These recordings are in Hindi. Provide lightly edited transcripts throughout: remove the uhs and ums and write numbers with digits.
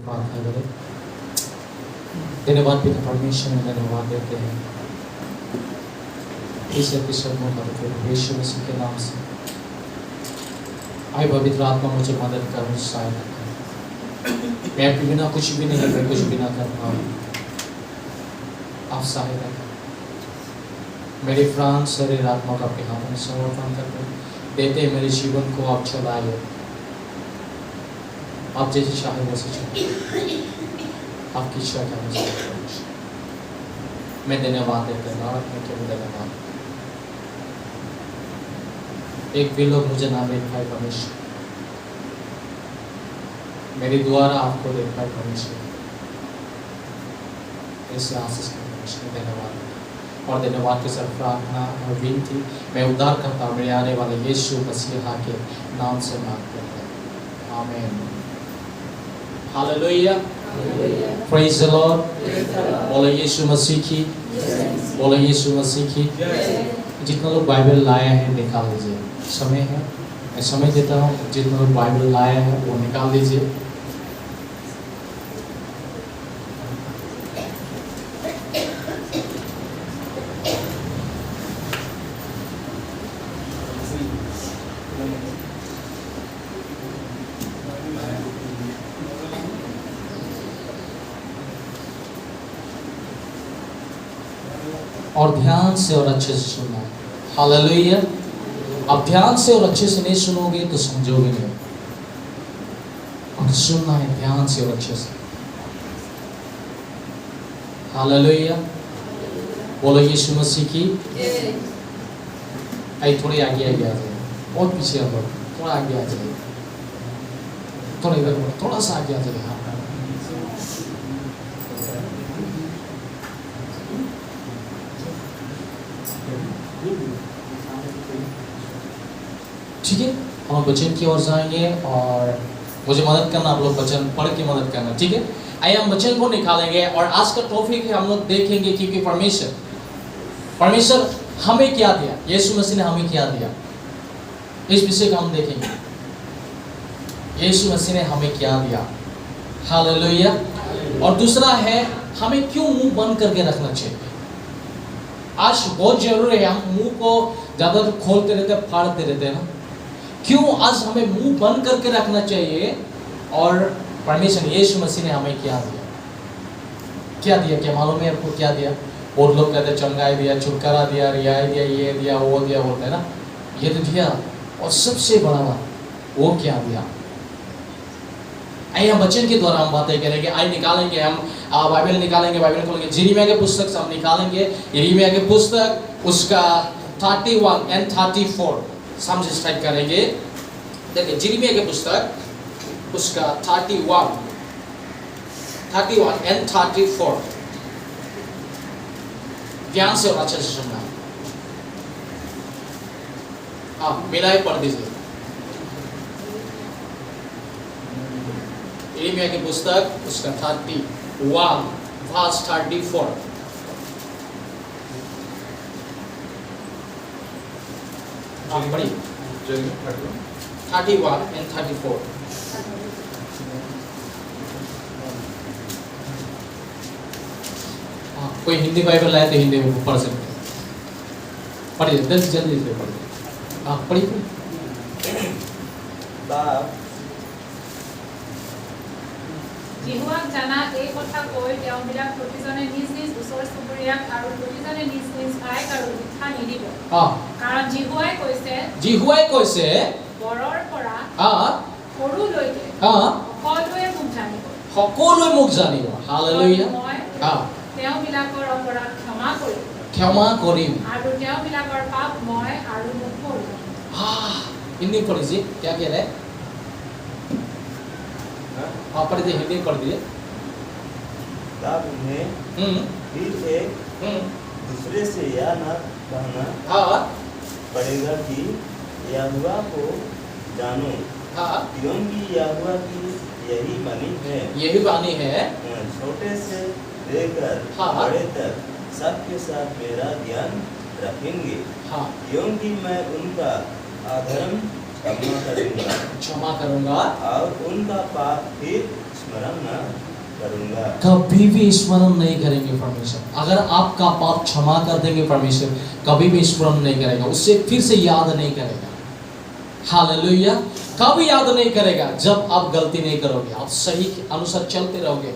प्रार्थना करें। धन्यवाद पिता परमेश्वर में धन्यवाद देते हैं इस एपिसोड में प्रभु यीशु मसीह के नाम से। आए पवित्र आत्मा मुझे मदद कर, मुझे सहायता कर। मैं आपके बिना कुछ भी नहीं कर, कुछ भी ना कर पाऊँ, आप सहायता कर। मेरे प्राण शरीर आत्मा का आपके हाथों में समर्पण करते देते मेरे जीवन को आप चलाइए, आप जैसे चाहे वैसे चलाइए, आपकी इच्छा का अनुसार। मैं धन्यवाद देता हूँ, मैं केवल धन्यवाद। एक भी लोग मुझे ना देख पाए परमेश्वर, मेरे द्वारा आपको देख पाए परमेश्वर, इससे आशीष कर परमेश्वर। धन्यवाद और धन्यवाद के साथ प्रार्थना और विनती मैं उद्धार करता हूँ मेरे आने वाले यीशु मसीह के नाम से मांगते हैं, आमीन। Hallelujah, praise the Lord. बोलो यीशु मसीह की, बोलो यीशु मसीह की। जितना लोग बाइबल लाया है निकाल लीजिए, समय है, मैं समय देता हूँ। जितना लोग बाइबल लाया है वो निकाल लीजिए। और ध्यान से और अच्छे से सुनना है। हालेलुया। अब ध्यान से और अच्छे से नहीं सुनोगे तो समझोगे नहीं, और सुनना है ध्यान से और अच्छे से। हालेलुया। बोलो यीशु मसीह की। आई थोड़ी आगे आ जाए, बहुत पीछे आ जाओ, थोड़ा आगे आ जाए, थोड़ा इधर, थोड़ा सा आगे आ जाए। हाँ, ठीक है। हम वचन की ओर जाएंगे और मुझे मदद करना, आप लोग वचन पढ़ के मदद करना, ठीक है। आइए हम वचन को निकालेंगे और आज का टॉपिक है हम लोग देखेंगे क्योंकि परमेश्वर हमें क्या दिया, यीशु मसीह ने हमें क्या दिया, इस विषय को हम देखेंगे। यीशु मसीह ने हमें क्या दिया। हालेलुया। और दूसरा है हमें क्यों मुंह बंद करके रखना चाहिए। आज बहुत जरूरी है, हम मुंह को ज्यादा खोलते रहते, फाड़ते रहते हैं ना, क्यों आज हमें मुंह बंद करके रखना चाहिए। और परमेश्वर यीशु मसीह ने हमें क्या दिया, क्या दिया, क्या मालूम है आपको क्या दिया। और लोग कहते हैं चंगाई दिया, छुटकारा दिया, रियाई दिया, ये दिया, वो दिया, होता है ना, ये तो दिया। और सबसे बड़ा बात वो क्या दिया। आइए हम वचन के द्वारा हम बातें करेंगे। आइए निकालेंगे हम बाइबल निकालेंगे, बाइबल खोलेंगे, यिर्मयाह के पुस्तक से हम निकालेंगे। यिर्मयाह के पुस्तक उसका 31 and 34 समझ स्टार्ट करेंगे। देखिए यिर्मयाह के पुस्तक उसका 31 and 34 ध्यान से और अच्छे से सुनना। हाँ, मिलाए पढ़ दीजिए। यिर्मयाह की पुस्तक उसका 31 verse 34। आप पढ़िए 31 and 34। हाँ, कोई हिंदी बाइबल लाए तो हिंदी में पढ़ सकते हैं। पढ़िए जल्दी से पढ़िए। हाँ पढ़िए। জিহুৱাক জানা এই কথা কৈ তেওঁবিলাক প্ৰতিজনে নিজ নিজ ওচৰ চুবুৰীয়াক আৰু প্ৰতিজনে নিজ নিজ ভাইক আৰু মিঠা নিদিব। কাৰণ জিহুৱাই কৈছে বৰৰ পৰা সৰুলৈকে সকলোৱে মোক জানিব। হালেলুয়া। তেওঁবিলাকৰ অপৰাধ ক্ষমা কৰিম আৰু তেওঁবিলাকৰ পাপ মই আৰু নকৰিম। हिंदी पढ़िए क्या कह रहे हैं। आप पढ़ दीजिए, हिंदी पढ़ दीजिए। तब उन्हें फिर एक दूसरे से यह न कहना पड़ेगा कि यहोवा को जानो, क्योंकि यहोवा की यही वाणी है, छोटे से लेकर बड़े तक सबके साथ मेरा ज्ञान रखेंगे, क्योंकि मैं उनका अधर्म क्षमा करूंगा और उनका पाप फिर स्मरण न करूंगा। कभी भी स्मरण नहीं करेंगे परमेश्वर। अगर आपका पाप क्षमा कर देंगे परमेश्वर, कभी भी स्मरण नहीं करेगा, उससे फिर से याद नहीं करेगा। हालेलुया। कभी याद नहीं करेगा। जब आप गलती नहीं करोगे, आप सही के अनुसार चलते रहोगे,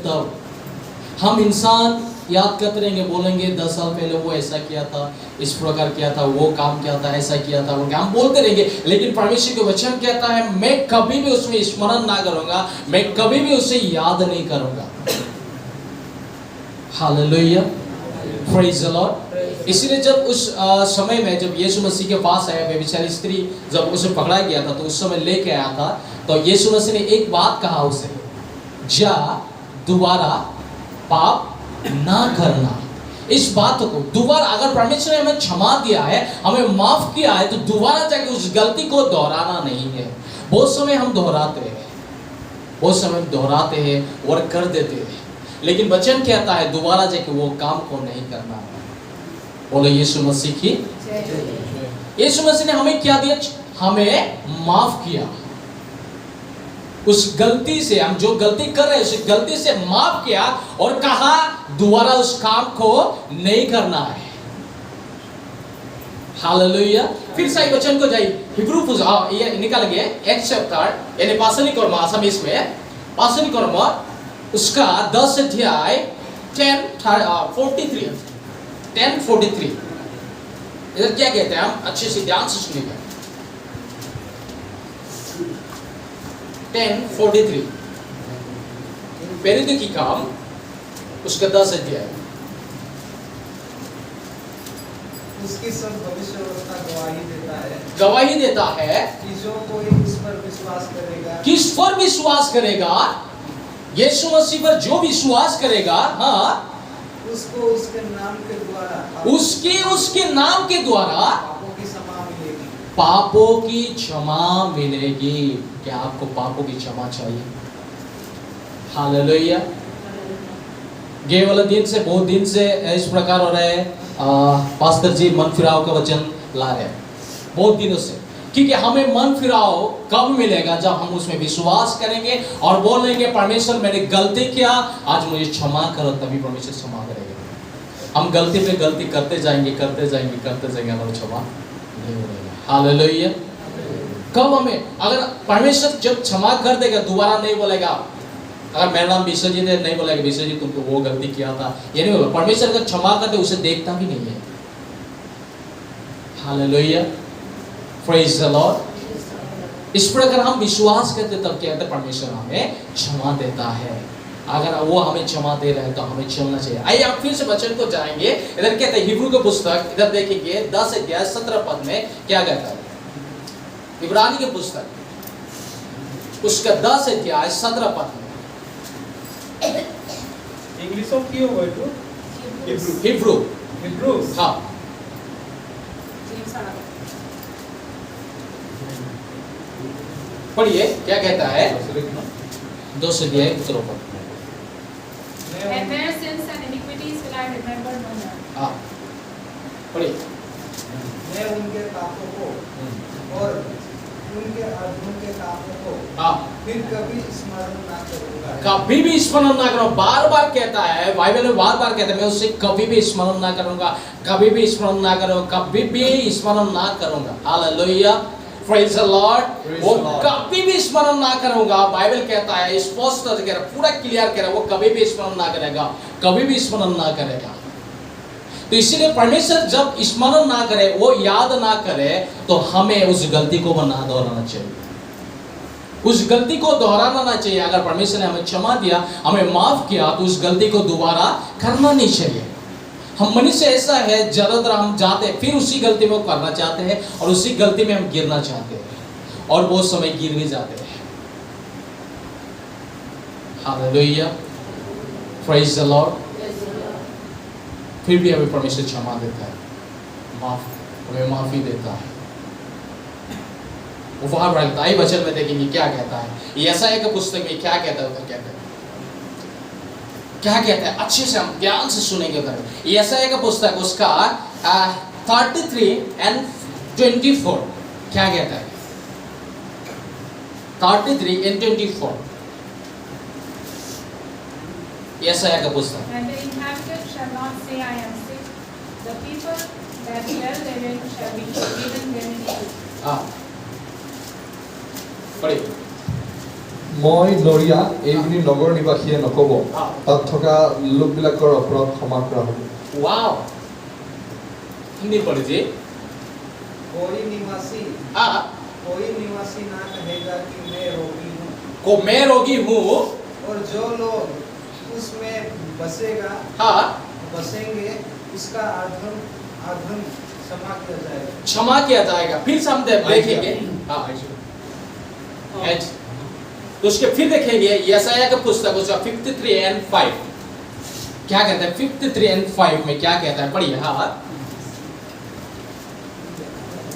तब हम इंसान याद करते रहेंगे, बोलेंगे 10 साल पहले वो ऐसा किया था, इस प्रकार किया था, वो काम किया था, ऐसा किया था, वो हम बोलते रहेंगे। लेकिन परमेश्वर का वचन कहता है मैं कभी भी उसमें स्मरण ना करूंगा, मैं कभी भी उसे याद नहीं करूंगा। Hallelujah, praise the Lord. इसीलिए जब उस समय में जब यीशु मसीह के पास आया, व्यभिचारी स्त्री जब उसे पकड़ा गया था, तो उस समय लेके आया था, तो यीशु मसीह ने एक बात कहा उसे, जा दोबारा पाप ना करना। इस बात को दोबारा, अगर परमेश्वर ने हमें क्षमा दिया है, हमें माफ किया है, तो दोबारा जाके उस गलती को दोहराना नहीं है। बहुत समय हम दोहराते हैं और कर देते हैं, लेकिन वचन कहता है दोबारा जाके वो काम को नहीं करना है। बोलो यीशु मसीह की। यीशु मसीह ने हमें क्या दिया? हमें माफ किया। उस गलती से, हम जो गलती कर रहे हैं उस गलती से माफ किया और कहा दोबारा उस काम को नहीं करना है। हालेलुया। फिर सही वचन को जाइए, हिब्रू ये निकाल गए एक चैप्टर, यानी पासनी कर्म आसामीज में, पासनी कर्म उसका 10 अध्याय 10:43 इधर क्या कहते हैं, हम अच्छे से ध्यान से सुनिएगा। 10:43 पहले की काम उसका 10 अध्याय। उसकी सब भविष्यवक्ता गवाही देता है कि जो कोई इस पर विश्वास करेगा, किस पर विश्वास करेगा? यीशु मसीह पर जो विश्वास करेगा, हाँ, उसको उसके नाम के द्वारा उसके नाम के द्वारा पापों की क्षमा मिलेगी। क्या आपको पापों की क्षमा चाहिए? हालेलुया। गए वाले दिन से, बहुत दिन से इस प्रकार हो रहा है, पास्टर जी मन फिराव का वचन ला रहे हैं बहुत दिनों से, क्योंकि हमें मन फिराव कब मिलेगा? जब हम उसमें विश्वास करेंगे और बोलेंगे परमेश्वर मैंने गलती किया, आज मुझे क्षमा करो, तभी परमेश्वर क्षमा करेगा। हम गलती पे गलती करते जाएंगे हमारा क्षमा नहीं मिलेगा। हालेलुया। कब हमें, अगर परमेश्वर जब क्षमा कर देगा, दोबारा नहीं बोलेगा। अगर मेरा नाम विश्वजीत है, नहीं बोलेगा विश्वजीत तुमको वो गलती किया था, ये नहीं बोला। परमेश्वर अगर क्षमा करते उसे देखता भी नहीं है। Hallelujah, praise the Lord. इस प्रकार हम विश्वास करते तब क्या कहते परमेश्वर हमें क्षमा देता है। अगर वो हमें क्षमा दे रहे हैं तो हमें चलना चाहिए। आइए आप फिर से वचन को जाएंगे। इधर कहते हैं हिब्रू का पुस्तक, इधर देखेंगे 10 अध्याय 17 पद में क्या कहता है। इब्रानी के पुस्तक उसका 10 अध्याय 17 पद में। इंग्लिश ऑफ की होगा तो हिब्रू हाँ, पढ़िए क्या कहता है। 2 अध्याय 17 पद। And their sins and iniquities will I remember no more. हाँ, पढ़िए। मैं उनके पापों को और उनके अधर्म के कामों को फिर कभी स्मरण ना करूंगा। कभी भी स्मरण ना करो। बार बार कहता है, बाइबल में बार बार कहता है मैं उससे कभी भी स्मरण ना करूंगा, कभी भी स्मरण ना करूंगा, कभी भी स्मरण ना करूंगा। Hallelujah, praise the Lord. वो कभी भी स्मरण ना करूंगा। बाइबल कहता है, स्पष्ट कह रहा, पूरा क्लियर कह रहा, वो कभी भी स्मरण ना करेगा, कभी भी स्मरण ना करेगा। तो इसीलिए परमेश्वर जब स्मरण ना करे, वो याद ना करे, तो हमें उस गलती को ना दोहराना चाहिए। उस गलती को दोहराना ना चाहिए। अगर परमेश्वर ने हमें क्षमा दिया, हमें माफ किया, तो उस गलती को दोबारा करना नहीं चाहिए। हम मनुष्य ऐसा है, ज्यादातर हम जाते हैं फिर उसी गलती में करना चाहते हैं और उसी गलती में हम गिरना चाहते हैं और बहुत समय गिर भी जाते हैं। Hallelujah, praise the Lord. फिर भी हमें परमेश्वर क्षमा देता है, हमें माफी देता है, उपहार रखता है। वचन में देखेंगे क्या कहता है। यशायाह के पुस्तक में क्या कहता है, उधर क्या कहता है, अच्छे से हम ध्यान से सुनेंगे। उधर यशायाह का पुस्तक उसका 33:24 क्या कहता है। 33:24 यशायाह का पुस्तक। And the inhabitants shall not say, I am sick. The people that dwell therein shall be given their iniquity. पढ़िए। মই নৰিয়া এইবুলি নগৰ নিবাসীয়ে নকব তাত থকা লোকবিলাকৰ অপৰাধ ক্ষমা কৰা হ'ব। वाओ, हिंदी पढ़िए। कोई निवासी ना कहेगा कि मैं रोगी हूँ। को मैं रोगी हूँ। और जो लोग उसमें बसेंगे उसका अधर्म क्षमा किया जाएगा। फिर से हम देखेंगे। तो उसके फिर देखेंगे यशायाह का पुस्तक उसका 53 and 5 क्या कहता है। 53 and 5 में क्या कहता है, पढ़िए।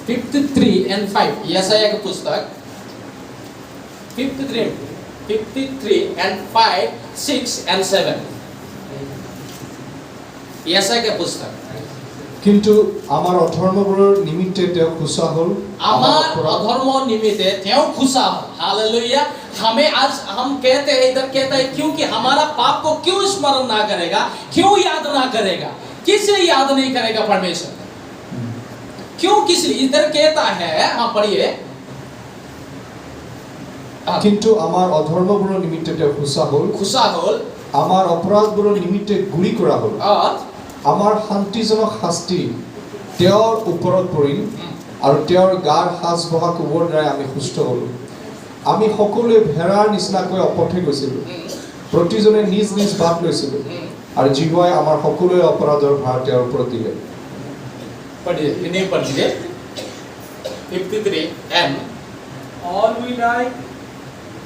53 and 5 यशायाह का पुस्तक 53 and 5, 6 and 7 यशायाह का पुस्तक। কিন্তু আমাৰ অধৰ্মবোৰৰ নিমিত্তে তেওঁ খুচা হ'ল। আমাৰ অধৰ্ম নিমিত্তে তেওঁ खुशा हो। हालेलुया। हमें आज हम कहते हैं, इधर कहता है क्योंकि हमारा पाप को क्यों स्मरण ना करेगा, क्यों याद ना करेगा, किस लिए याद नहीं करेगा परमेश्वर, क्यों किस लिए। इधर कहता है, हाँ पढ़िए। কিন্তু আমাৰ অধৰ্মবোৰৰ নিমিত্তে তেওঁ খুচা হ'ল। আমাৰ অপৰাধবোৰৰ নিমিত্তে গুৰি কৰা হ'ল। আমাৰ শান্তিজনক শাস্তি তেওঁৰ ওপৰত পৰিল আৰু তেওঁৰ গাৰ সাজ বহা কোবৰ দ্বাৰা আমি সুস্থ হ'লো। আমি সকলোৱে ভেড়াৰ নিচিনাকৈ অপথে গৈছিলোঁ, প্ৰতিজনে নিজ নিজ বাট লৈছিলোঁ আৰু জিহুৱাই আমাৰ সকলোৰে অপৰাধৰ ভাৰ তেওঁৰ ওপৰত দিলে। पढ़िए, हिंदी पढ़िए। 53 and all we like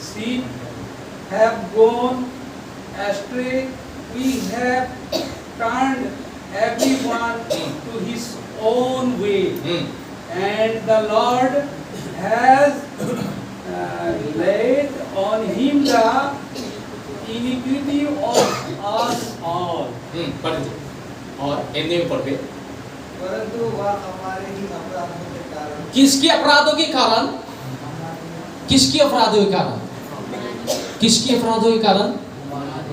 sheep have gone astray, we have turned everyone to his own way, and the Lord has laid on him the iniquity of us all. और हिंदी में पढ़िए। परंतु वह हमारे ही अपराधों के कारण। किसके अपराधों के कारण? किसके अपराधों के कारण? किसके अपराधों के कारण?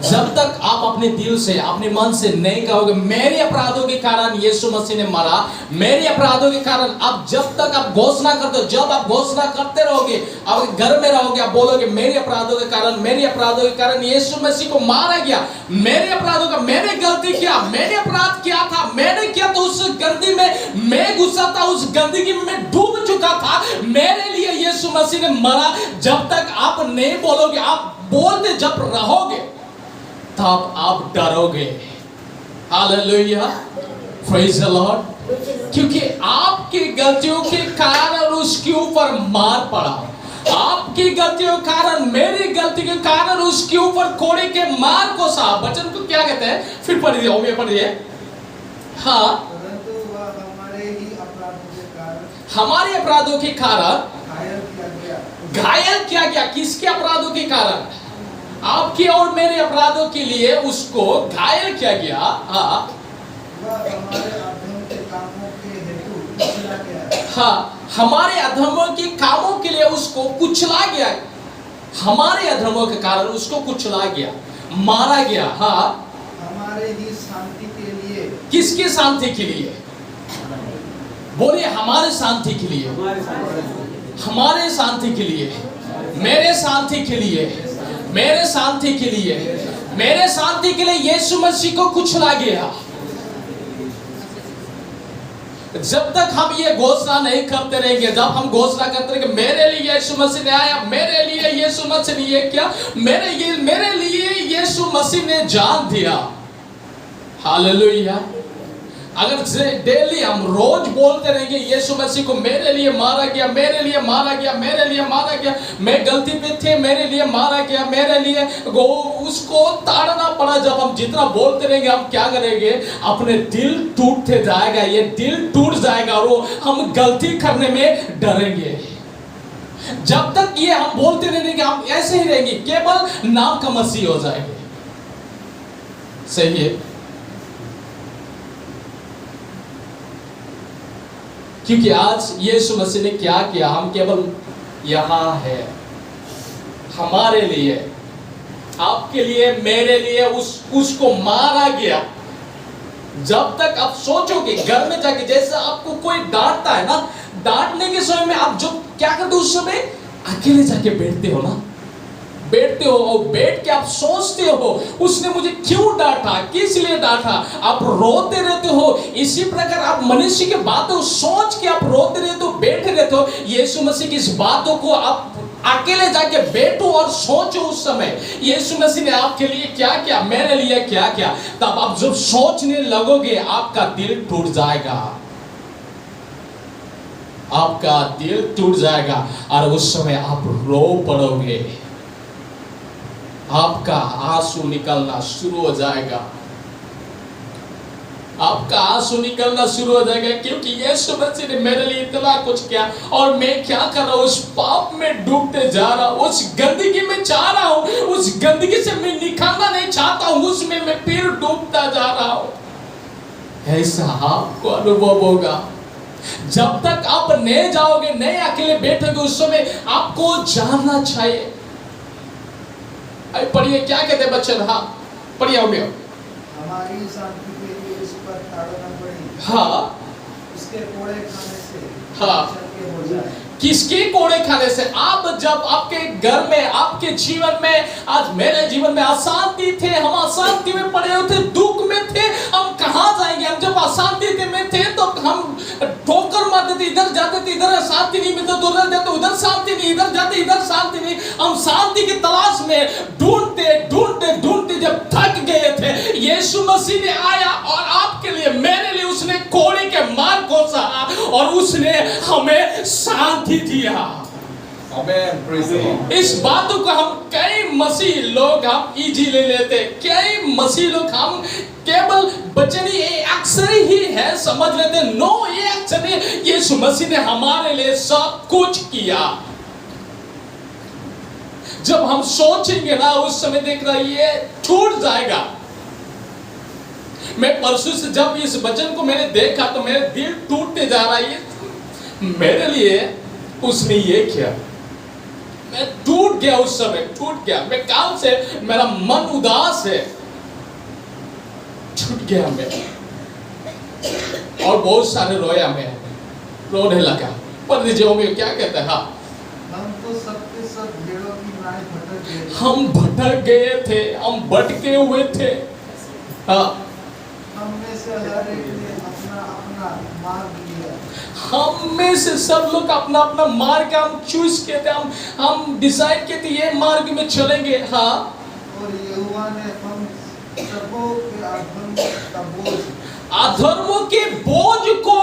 जब तक आप अपने दिल से, अपने मन से नहीं कहोगे मेरे अपराधों के कारण यीशु मसीह ने मरा, मेरे अपराधों के कारण, अब जब तक आप घोषणा करते हो, जब आप घोषणा करते रहोगे, अब घर में रहोगे, आप बोलोगे मेरे अपराधों के कारण, मेरे अपराधों के कारण यीशु मसीह को मारा गया, मेरे अपराधों का, मैंने गलती किया, मैंने अपराध किया था, मैंने किया तो उस गंदगी में मैं घुसा था, उस गंदगी में मैं डूब चुका था, मेरे लिए यीशु मसीह ने मरा। जब तक आप नहीं बोलोगे, आप बोलते जब रहोगे तब आप डरोगे। Hallelujah, praise the Lord. क्योंकि आपकी गलतियों के कारण उसके ऊपर मार पड़ा, आपकी गलतियों के कारण, मेरी गलती के कारण उसके ऊपर कोड़े के मार को सा। वचन को क्या कहते हैं? फिर पढ़िए, ओमे पढ़िए। हाँ, परंतु वह हमारे ही अपराधों के कारण, हमारे अपराधों के कारण घायल किया गया। किसके अपराधों के कारण? आपके और मेरे अपराधों के लिए उसको घायल किया गया। हाँ, हमारे अधर्म के कामों के हेतु कुचला गया। हाँ, हमारे अधर्मों के कामों के लिए उसको कुचला गया, हमारे अधर्मों के कारण उसको कुचला गया, मारा गया। हाँ, हमारे ही शांति के लिए। किसकी शांति के लिए? बोलिए, हमारे शांति के लिए, हमारे शांति के लिए, मेरे शांति के लिए, मेरे शांति के लिए, मेरे शांति के लिए यीशु मसीह को कुचला गया। जब तक हम ये घोषणा नहीं करते रहेंगे, जब हम घोषणा करते रहेंगे मेरे लिए यीशु मसीह ने आया, मेरे लिए यीशु मसीह ने ये किया, मेरे लिए यीशु मसीह ने जान दिया। हालेलुया। अगर डेली हम रोज बोलते रहेंगे यीशु मसीह को मेरे लिए मारा गया, मेरे लिए मारा गया, मेरे लिए मारा गया, मैं गलती पे थे, मेरे लिए मारा गया, मेरे लिए उसको ताड़ना पड़ा। जब हम जितना बोलते रहेंगे, हम क्या करेंगे? अपने दिल टूटते जाएगा, ये दिल टूट जाएगा और हम गलती करने में डरेंगे। जब तक ये हम बोलते रहेंगे, हम ऐसे ही रहेंगे, केवल नाम का मसीह हो जाएंगे। सही है? क्योंकि आज यीशु मसीह ने क्या किया? हम केवल यहाँ है हमारे लिए। आप आपके लिए मेरे लिए उसको मारा गया। जब तक आप सोचोगे घर में जाके, जैसे आपको कोई डांटता है ना, डांटने के समय में आप जो क्या करते हो, उस समय अकेले जाके बैठते हो ना, बैठते हो और बैठ के आप सोचते हो उसने मुझे क्यों डांटा, किस लिए डांटा, आप रोते रहते हो। इसी प्रकार आप मनुष्य की बातों सोच के आप रोते रहते हो, बैठे रहते हो। यीशु मसीह की इस बातों को आप अकेले जाके बैठो और सोचो उस समय यीशु मसीह ने आपके लिए क्या किया, मेरे लिए क्या किया। तब आप जब सोचने लगोगे आपका दिल टूट जाएगा, आपका दिल टूट जाएगा और उस समय आप रो पड़ोगे, आपका आंसू निकलना शुरू हो जाएगा, आपका आंसू निकलना शुरू हो जाएगा, क्योंकि यीशु मसीह ने मेरे लिए इतना कुछ किया और मैं क्या कर रहा हूँ, उस पाप में डूबते जा रहा हूँ, उस गंदगी में जा रहा हूँ, उस गंदगी से मैं निकलना नहीं चाहता हूँ, उसमें मैं फिर डूबता जा रहा हूँ। ऐसा आपको अनुभव होगा जब तक आप नहीं जाओगे, नहीं अकेले बैठोगे, उस समय आपको जानना चाहिए। पढ़िए क्या कहते हैं बच्चे, हाँ पढ़िए हो गया। हमारी शांति के लिए इस पर ताड़ना पड़ी। हाँ, इसके कोड़े खाने से हाँ, हो जाए। किसके कोड़े खाने से? आप जब आपके घर में, आपके जीवन में, आज मेरे जीवन में अशांति थे, हम अशांति में पड़े हुए थे, दुख में थे, हम कहाँ जाएंगे? हम जब अशांति में थे तो हम ठोकर मारते थे, इधर जाते थे, इधर शांति नहीं मिलती, उधर जाते उधर शांति नहीं, इधर जाते इधर शांति नहीं। हम शांति की तलाश में ढूंढते ढूंढते ढूंढते जब थक गए थे, यीशु मसीह ने आया और आपके लिए, मेरे लिए उसने कोड़े के मार को सहा और उसने हमें शांति दिया। आमेन, प्रेज़ द लॉर्ड। इस बातों को हम कई मसीह लोग हम इजी ले लेते, कई मसीह लोग हम केवल वचन ये अक्सर ही है समझ लेते। नो, ये अक्सर नहीं, यीशु मसीह ने हमारे लिए सब कुछ किया। जब हम सोचेंगे ना उस समय देखना ये छूट जाएगा। मैं परसों से जब इस वचन को मैंने देखा तो मेरे दिल टूटते जा रहा है, मेरे लिए उसने ये किया, मैं टूट गया, उस समय टूट गया। मैं काम से मेरा मन उदास है, छूट गया मैं और बहुत सारे रोया, मैं रोने लगा। पर में क्या कहते हैं, हाँ हम तो सबके सब भेड़ों की नाई भटक गए। हम भटक गए थे, हम भटके हुए थे। हाँ, हम में से हर एक ने अपना अपना मार्ग लिया। हम में से सब लोग अपना अपना मार्ग हम चूज किए थे, हम डिसाइड किए थे ये मार्ग में चलेंगे। हाँ, और यहोवा ने हम सबों के अधर्मों के बोझ को,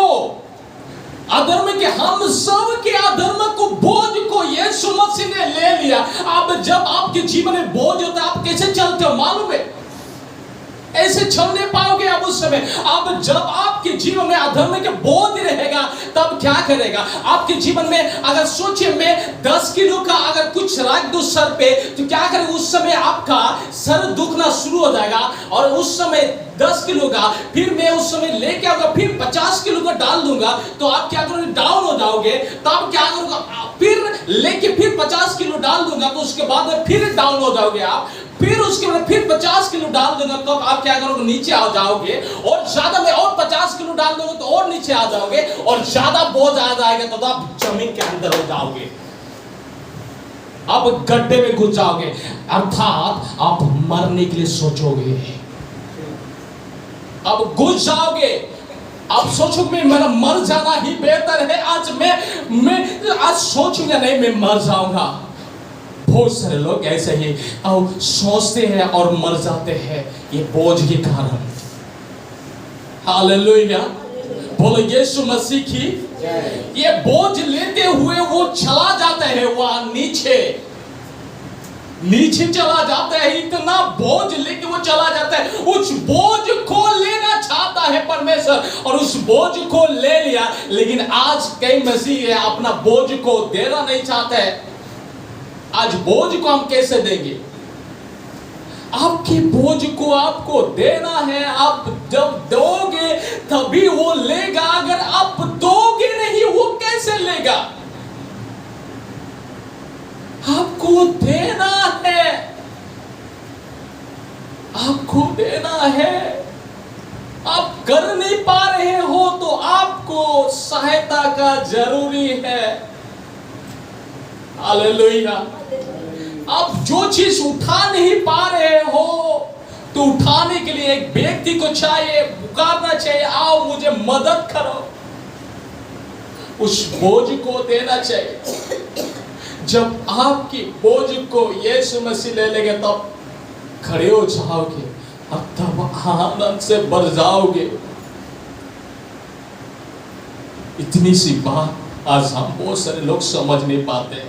अधर्म के, हम सब के अधर्म को, बोझ को यीशु मसीह ने ले लिया। अब जब आपके जीवन में बोझ होता है, आप कैसे चलते हो मालूम है? ऐसे चल नहीं पाओगे आप उस समय। अब जब आपके जीवन में अधर्म के बोझ रहेगा तब क्या करेगा? आपके जीवन में अगर सोचिए मैं 10 किलो का अगर कुछ रख दूं सर पे तो क्या करेगा? उस समय आपका सर दुखना शुरू हो जाएगा और उस समय 10 किलो का फिर मैं उस समय लेके आऊंगा, फिर 50 किलो का डाल दूंगा तो आप क्या करोगे? डाउन हो जाओगे। तब क्या करूंगा? फिर लेके फिर 50 किलो डाल दूंगा तो उसके बाद में फिर डाउन हो जाओगे आप। फिर उसके बाद फिर 50 किलो डाल दूंगा तो आप क्या करोगे? नीचे आ जाओगे। और ज्यादा में और 50 किलो डाल दूंगा तो और नीचे आ जाओगे और ज्यादा बोझ आ जाएगा तो आप जमीन के अंदर हो जाओगे, आप गड्ढे में घुस जाओगे, अर्थात आप मरने के लिए सोचोगे, अब घुस जाओगे। आप सोचोगे मेरा मर जाना ही बेहतर है, आज मैं आज सोचूंगा नहीं मैं मर जाऊंगा। बहुत सारे लोग ऐसे ही सोचते हैं और मर जाते हैं ये बोझ के कारण। हालेलुया, बोलो यीशु मसीह की। ये बोझ लेते हुए वो चला जाता है वहां नीचे चला जाता है, इतना बोझ लेके वो चला जाता है। उस बोझ को लेना चाहता है परमेश्वर और उस बोझ को ले लिया, लेकिन आज कई मसीह अपना बोझ को देना नहीं चाहते हैं। आज बोझ को हम कैसे देंगे? आपके बोझ को आपको देना है, आप जब दोगे तभी वो लेगा, अगर आप दोगे नहीं वो कैसे लेगा? आपको देना है। आपको देना है। आप कर नहीं पा रहे हो तो आपको सहायता का जरूरी है। हालेलुया। आप जो चीज उठा नहीं पा रहे हो तो उठाने के लिए एक व्यक्ति को चाहिए, पुकारना चाहिए, आओ मुझे मदद करो। उस बोझ को देना चाहिए। जब आपकी बोझ को यीशु मसीह ले लेंगे तब खड़े हो जाओगे और तब आनंद से भर जाओगे। इतनी सी बात आज हम बहुत सारे लोग समझ नहीं पाते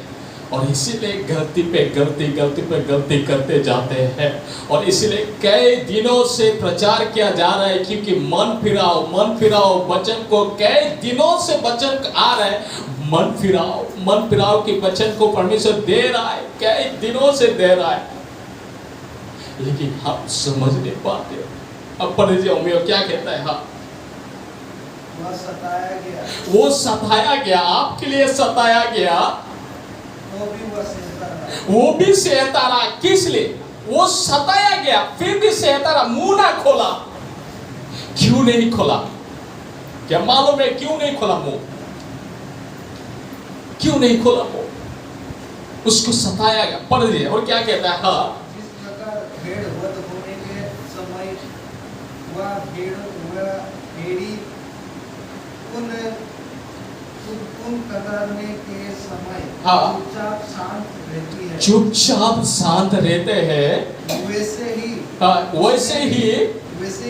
और इसीलिए गलती पे गलती करते जाते हैं। और इसीलिए कई दिनों से प्रचार किया जा रहा है, क्योंकि मन फिराओ वचन को कई दिनों से वचन आ रहा है। मन फिराओ के वचन को परमेश्वर दे रहा है, कई दिनों से दे रहा है, लेकिन हम समझ नहीं पाते। अब पढ़िए उम्मीद क्या कहता है। हाँ, वो सताया गया, आपके लिए सताया गया, वो भी सहता रहा। किस लिए? वो सताया गया फिर भी सहता रहा, मुंह ना खोला। क्यों नहीं खोला? क्या मालूम है क्यों नहीं खोला मुंह? क्यों नहीं खोला मुंह? उसको सताया गया। पढ़ लीजिए और क्या कहता है। हाँ, जिस प्रकार भेड़ वध होने के समय वह भेड़ी उन कतरने के समय चुपचाप शांत रहती है, चुपचाप शांत रहते हैं, वैसे ही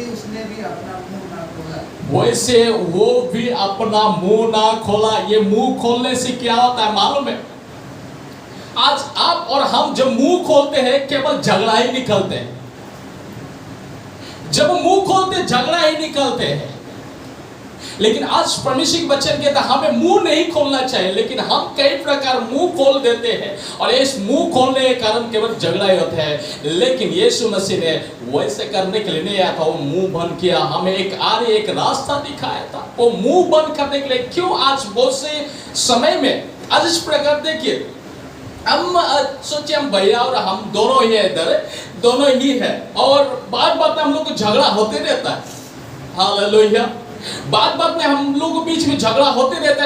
उसने भी अपना मुंह ना खोला। वैसे वो भी अपना मुंह ना खोला। ये मुंह खोलने से क्या होता है मालूम है? आज आप और हम जब मुंह खोलते हैं केवल झगड़ा ही निकलते हैं। जब मुंह खोलते झगड़ा ही निकलते हैं। लेकिन आज परमेश्वर के वचन कहता है हमें मुंह नहीं खोलना चाहिए, लेकिन हम कई प्रकार मुंह खोल देते हैं और इस मुंह खोलने के कारण केवल झगड़ा ही होता है। लेकिन यीशु मसीह ने वैसे करने के लिए नहीं आया था, वो मुंह बंद किया, हमें एक रास्ता दिखाया था। वो मुंह बंद करने के लिए क्यों आज बहुत से समय में आज इस प्रकार देखिए, हम सोचिए हम भैया और हम दोनों ही है, इधर दोनों ही है और बात में हम लोग को झगड़ा होते रहता है। हालेलुया। बात में हम लोग के बीच में झगड़ा होते रहता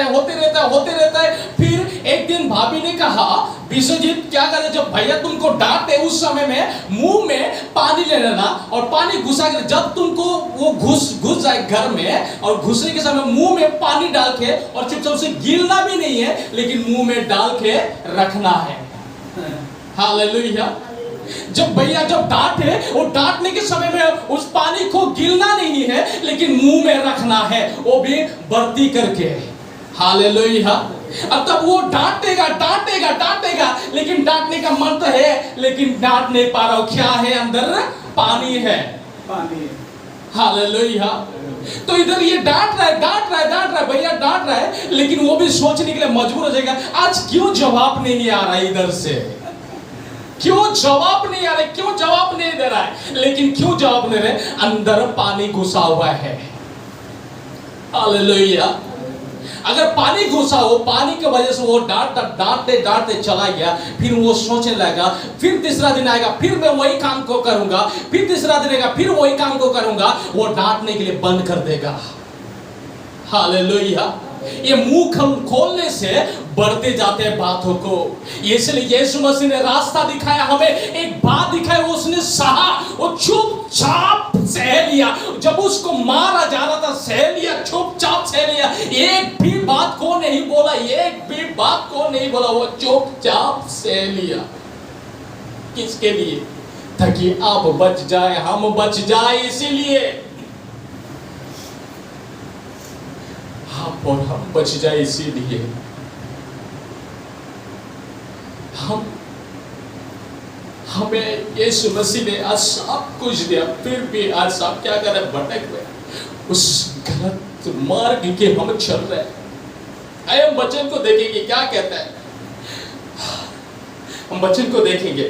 है। फिर एक दिन भाभी ने कहा, विश्वजीत क्या करे, जब भैया तुमको डांटे उस समय में मुंह में पानी ले लेना और पानी घुसा के, जब तुमको वो घुस जाए घर में और घुसने के समय मुंह में पानी डाल के और चुपचाप से गिरना भी नहीं है, लेकिन मुंह में डाल के रखना है। हालेलुया। जब भैया डांटे, वो डांटने के समय में उस पानी को गिरना नहीं है, लेकिन मुंह में रखना है, वो भी बढ़ती करके। हालेलुया। अब तब वो डांटेगा, लेकिन डांटने का मन तो है, लेकिन डांट नहीं पा रहा। क्या है अंदर? पानी है। हालेलुया। तो इधर ये डांट रहा है, भैया डांट रहा है, लेकिन वो भी सोचने के लिए मजबूर हो जाएगा, आज क्यों जवाब नहीं आ रहा इधर से, क्यों जवाब नहीं आ रहा, क्यों जवाब नहीं दे रहा है। लेकिन क्यों जवाब नहीं रहे? अंदर पानी घुसा हुआ है। हालेलुया। अगर पानी घुसा हो, पानी की वजह से वो डांटते चला गया, फिर वो सोचने लगा, फिर तीसरा दिन आएगा, फिर मैं वही काम को करूंगा, फिर तीसरा दिन आएगा, फिर वही काम को करूंगा, वो डांटने के लिए बंद कर देगा। हालेलुया। ये मुंह खोलने से बढ़ते जाते हैं बातों को। इसलिए यीशु मसीह ने रास्ता दिखाया, हमें एक बात दिखाई, उसने सहा, वो चुपचाप सह लिया। जब उसको मारा जा रहा था, सह लिया, चुपचाप सह लिया, एक भी बात को नहीं बोला, वो चुपचाप सह लिया। किसके लिए? ताकि आप बच जाए, हम बच जाए। इसीलिए और हम बच जाए, इसीलिए हमें यीशु मसीह ने आज सब कुछ दिया, फिर भी आज आप क्या कर रहे? भटक रहे, उस गलत मार्ग के हम चल रहे हैं। आइए हम वचन को देखेंगे क्या कहता है। हम वचन को देखेंगे,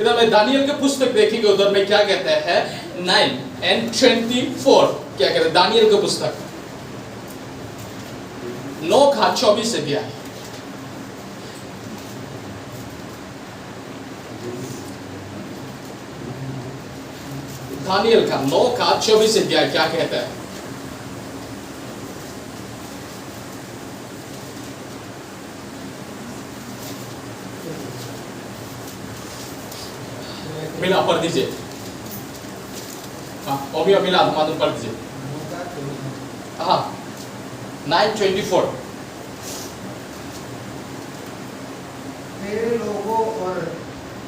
इधर में दानियल के पुस्तक देखेंगे, उधर में क्या कहता है 9:24 क्या कहता है दानियल के पुस्तक 9:24 से दिया है। दानियल का 9 का 24 अध्याय क्या कहता है? मिला पढ़ दीजिए। हाँ, अभी मिला मालूम पढ़ दीजिए। हाँ, 9:24। तेरे लोगों और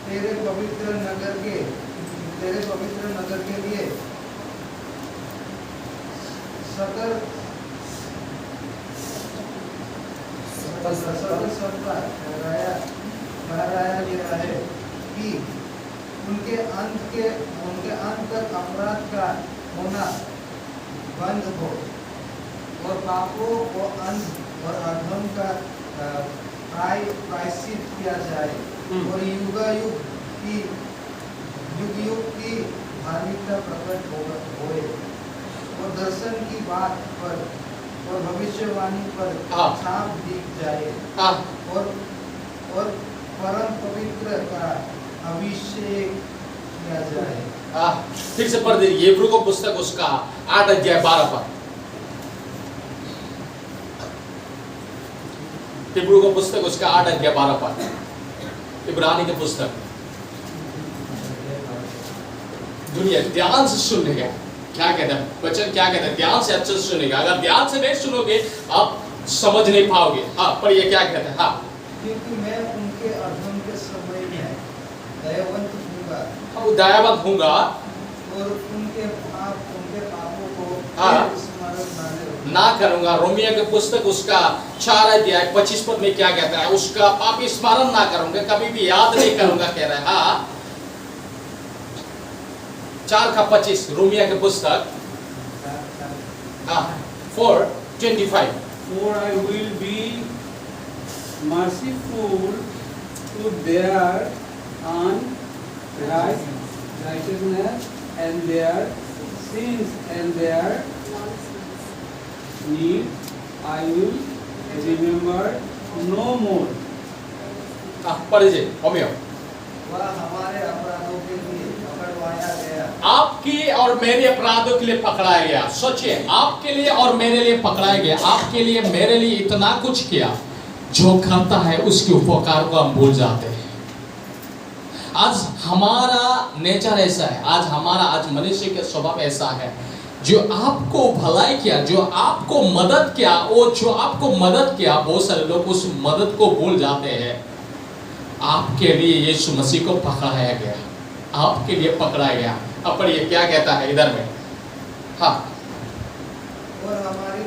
तेरे पवित्र नगर के लिए सतर ठहराया गया है कि उनके अंत तक अपराध का होना बंद हो और पापों को अंत और अधर्म का प्रायश्चित किया जाए और युग युग की धार्मिकता प्रकट होए और दर्शन की बात पर और भविष्यवाणी पर छाप दिख जाए और परम पवित्र का अभिषेक किया जाए। फिर से पढ़ दीजिए इब्रानियों को पुस्तक उसका 8 अध्याय 12 पर। इब्रानियों को पुस्तक उसका 8 अध्याय 12 पर। इब्रानी की पुस्तक। दुनिया ध्यान से सुनेगा क्या कहता है वचन, क्या कहता है, ध्यान से अच्छे से सुनेगा। अगर ध्यान से नहीं सुनोगे आप समझ नहीं पाओगे। हाँ, पर ये क्या कहता है? हाँ, क्योंकि मैं उनके अधर्म के समय में दयावंत हूँगा और उनके पापों को स्मरण ना करूंगा। रोमियो के पुस्तक उसका 4 अध्याय 25 पद में क्या कहता है? उसका पाप स्मरण ना करूंगा, कभी भी याद नहीं करूंगा कह रहा है। हाँ, 4 का 25 रोमियो के पुस्तक 4:25। For I will be merciful to their unrighteousness and their sins and their need I will remember no more. पढ़िए रोमियो। वह हमारे अपराधों के लिए पकड़वाया गया, आपके और मेरे अपराधों के लिए पकड़ाया गया। सोचिए, आपके लिए और मेरे लिए पकड़ाया गया। आपके लिए मेरे लिए इतना कुछ किया, जो करता है उसके उपकार को हम भूल जाते हैं। आज हमारा नेचर ऐसा है, आज मनुष्य के स्वभाव ऐसा है, जो आपको भलाई किया, जो आपको मदद किया, बहुत सारे लोग उस मदद को भूल जाते हैं। आपके लिए यीशु मसीह को पकड़ाया गया, आपके लिए पकड़ाया गया। अब पढ़िए क्या कहता है इधर में। हाँ, और हमारे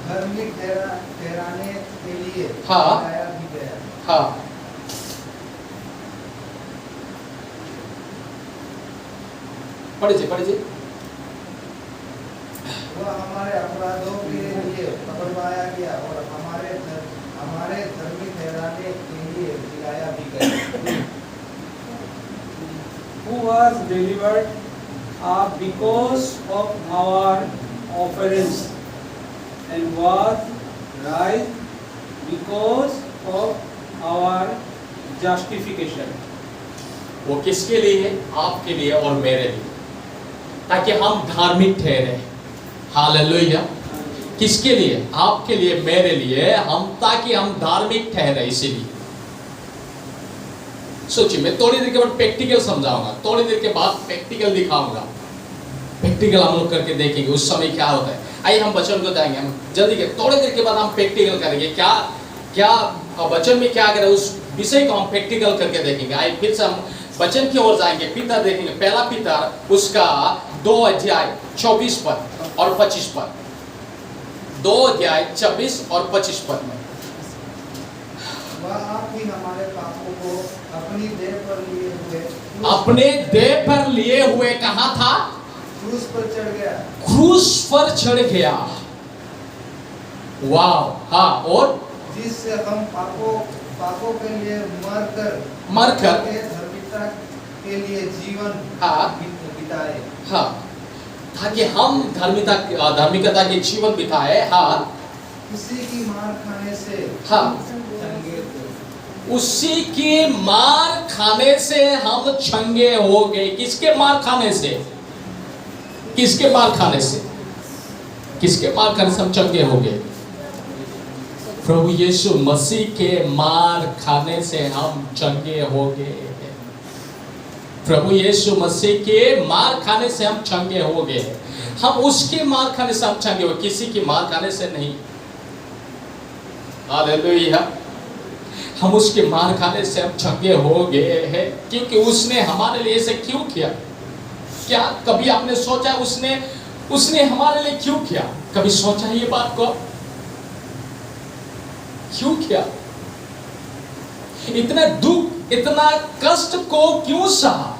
धार्मिक ठहराने के लिए लाया भी गया। हाँ, पढ़िए। वह हमारे अपराधों के लिए पकड़वाया गया और हमारे धार्मिक ठहराने के लिए जिलाया भी गया। Who was delivered up because of our offense and was raised because of our justification. वो किसके लिए है? आपके लिए और मेरे लिए, ताकि हम धार्मिक ठहरे। हालेलुया। किसके लिए? आपके लिए, मेरे लिए, ताकि हम धार्मिक ठहरे। इसीलिए सोचिए, मैं थोड़ी देर के बाद प्रैक्टिकल समझाऊंगा, थोड़ी देर के बाद प्रैक्टिकल दिखाऊंगा। प्रैक्टिकल हम लोग करके देखेंगे उस समय क्या होता है। आइए हम वचन को जाएंगे, हम जल्दी के थोड़ी देर के बाद हम प्रैक्टिकल करेंगे। क्या वचन में क्या करें उस विषय को हम प्रैक्टिकल करके देखेंगे। आइए फिर से हम वचन की ओर जाएंगे, पितर देखेंगे। पहला पितर उसका 2 अध्याय 24 पद और 25 पद। 2 अध्याय 24 और 25 पद में वह आप ही हमारे पापों को अपनी देह पर लिए हुए कहाँ था? क्रूस पर चढ़ गया। क्रूस पर चढ़ गया। वाह। हाँ, और जिससे हम पापों के लिए मरकर धार्मिकता के लिए जीवन बिताए। हाँ, ताकि हम धार्मिकता के जीवन बिताए। हाँ, उसी की मार खाने से हाँ, उसी के मार खाने से हम चंगे हो गए। किसके मार खाने से? किसके मार खाने से? किसके मार खाने से हम चंगे हो गए? प्रभु यीशु मसीह के मार खाने से हम चंगे हो गए। प्रभु यीशु मसीह के मार खाने से हम चंगे हो गए। हम उसके मार खाने से हम चंगे हो, किसी की मार खाने से नहीं। हालेलुया। हम उसके मार खाने से हम चंगे हो गए हैं, क्योंकि उसने हमारे लिए ऐसे क्यों किया? क्या कभी आपने सोचा उसने हमारे लिए क्यों किया? कभी सोचा ये बात को? क्यों किया? इतना दुख, इतना कष्ट को क्यों सहा?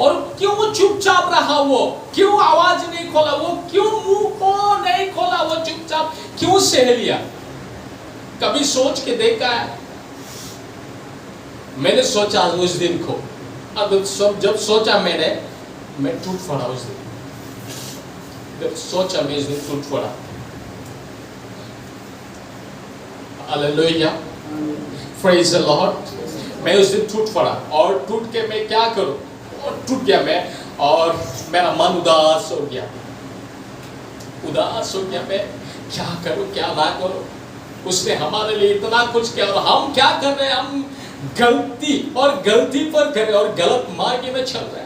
और क्यों चुपचाप रहा वो? क्यों आवाज नहीं खोला वो? क्यों मुंह को नहीं खोला वो? चुपचाप क्यों सह लिया? कभी सोच के देखा है? मैंने सोचा उस दिन को, अब जब सोचा मैं टूट पड़ा उस दिन। जब सोचा मैं इस दिन टूट पड़ा। Hallelujah, praise the Lord. मैं उस दिन टूट पड़ा, और टूट के मैं क्या करूं? और टूट गया मैं, और मेरा मन उदास हो गया। मैं क्या करूं क्या ना करूं? उसने हमारे लिए इतना कुछ किया, और हम क्या कर रहे हैं? हम गलती पर कर रहे हैं, और गलत मार्ग में चल रहे हैं।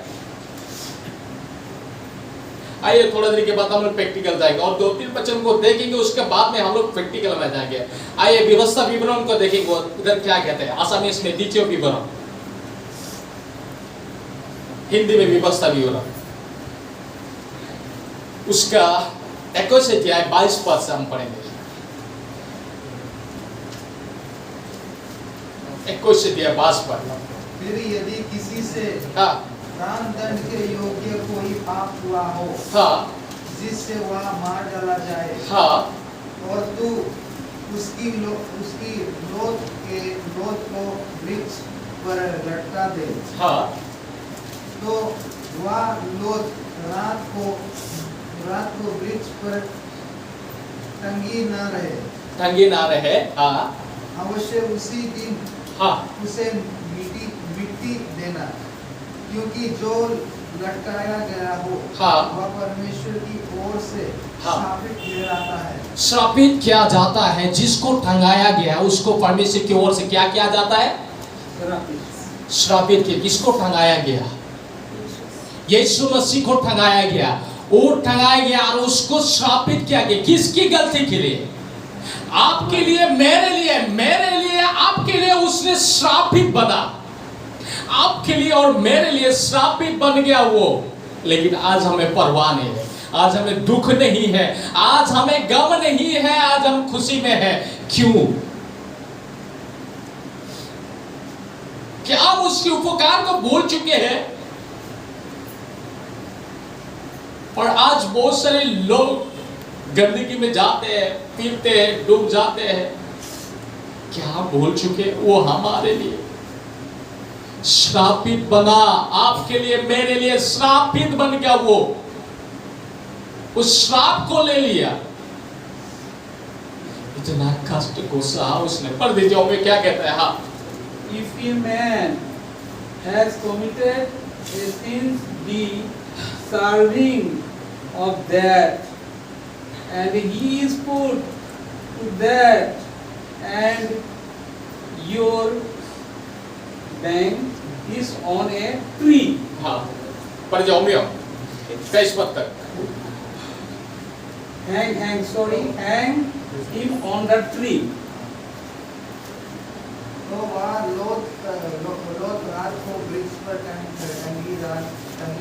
आइए थोड़ा देर के बाद हम लोग प्रैक्टिकल जाएंगे, और 2-3 वचन को देखेंगे, उसके बाद में हम लोग प्रैक्टिकल में जाएंगे। आइए व्यवस्था विवरण को देखेंगे, इधर क्या कहते हैं आसामी में द्वितीय विवरण, हिंदी में व्यवस्था विवरण, उसका 21 अध्याय 22 पद से हम पढ़ेंगे। 21 अध्याय 22 पद। फिर यदि किसी से हाँ, प्राण दंड के योग्य कोई पाप हुआ हो, हाँ, जिससे वह मार डाला जाए, हाँ, और तू उसकी लोथ को वृक्ष पर लटका दे, हाँ, तो वह लोथ रात को वृक्ष पर टंगी ना रहे, हाँ, अवश्य उसी दिन हाँ, उसे मिट्टी देना, क्योंकि जो लटकाया गया हो, हाँ, वह परमेश्वर की ओर से हाँ, श्रापित ठहराता है। श्रापित किया जाता है। जिसको टंगाया गया उसको परमेश्वर की ओर से क्या किया जाता है? श्रापित किया। किसको टंगाया गया? यीशु मसीह को टंगाया गया। वो टंगाया गया और उसको श्रापित किया गया। किसकी गलती के लिए? आपके लिए, मेरे लिए, आपके लिए उसने श्रापित बना। आपके लिए और मेरे लिए श्रापित बन गया वो। लेकिन आज हमें परवाह नहीं है, आज हमें दुख नहीं है, आज हमें गम नहीं है, आज हम खुशी में हैं। क्यों? क्या हम उसके उपकार को भूल चुके हैं? और आज बहुत सारे लोग गंदगी में जाते हैं, पीते हैं, डूब जाते हैं। क्या भूल चुके? वो हमारे लिए श्रापित बना, आपके लिए, मेरे लिए श्रापित बन गया। वो उस श्राप को ले लिया। इतना कष्ट को सहा उसने। पढ़ दीजिए में क्या कहता है। हाँ, If a man has committed a sin deserving of that, and he is put to death, and your bank is on a tree. हाँ, पढ़ जाओ में 23 पद तक। Hang him on the tree. तो वह लोथ रात को वृक्ष पर टंगी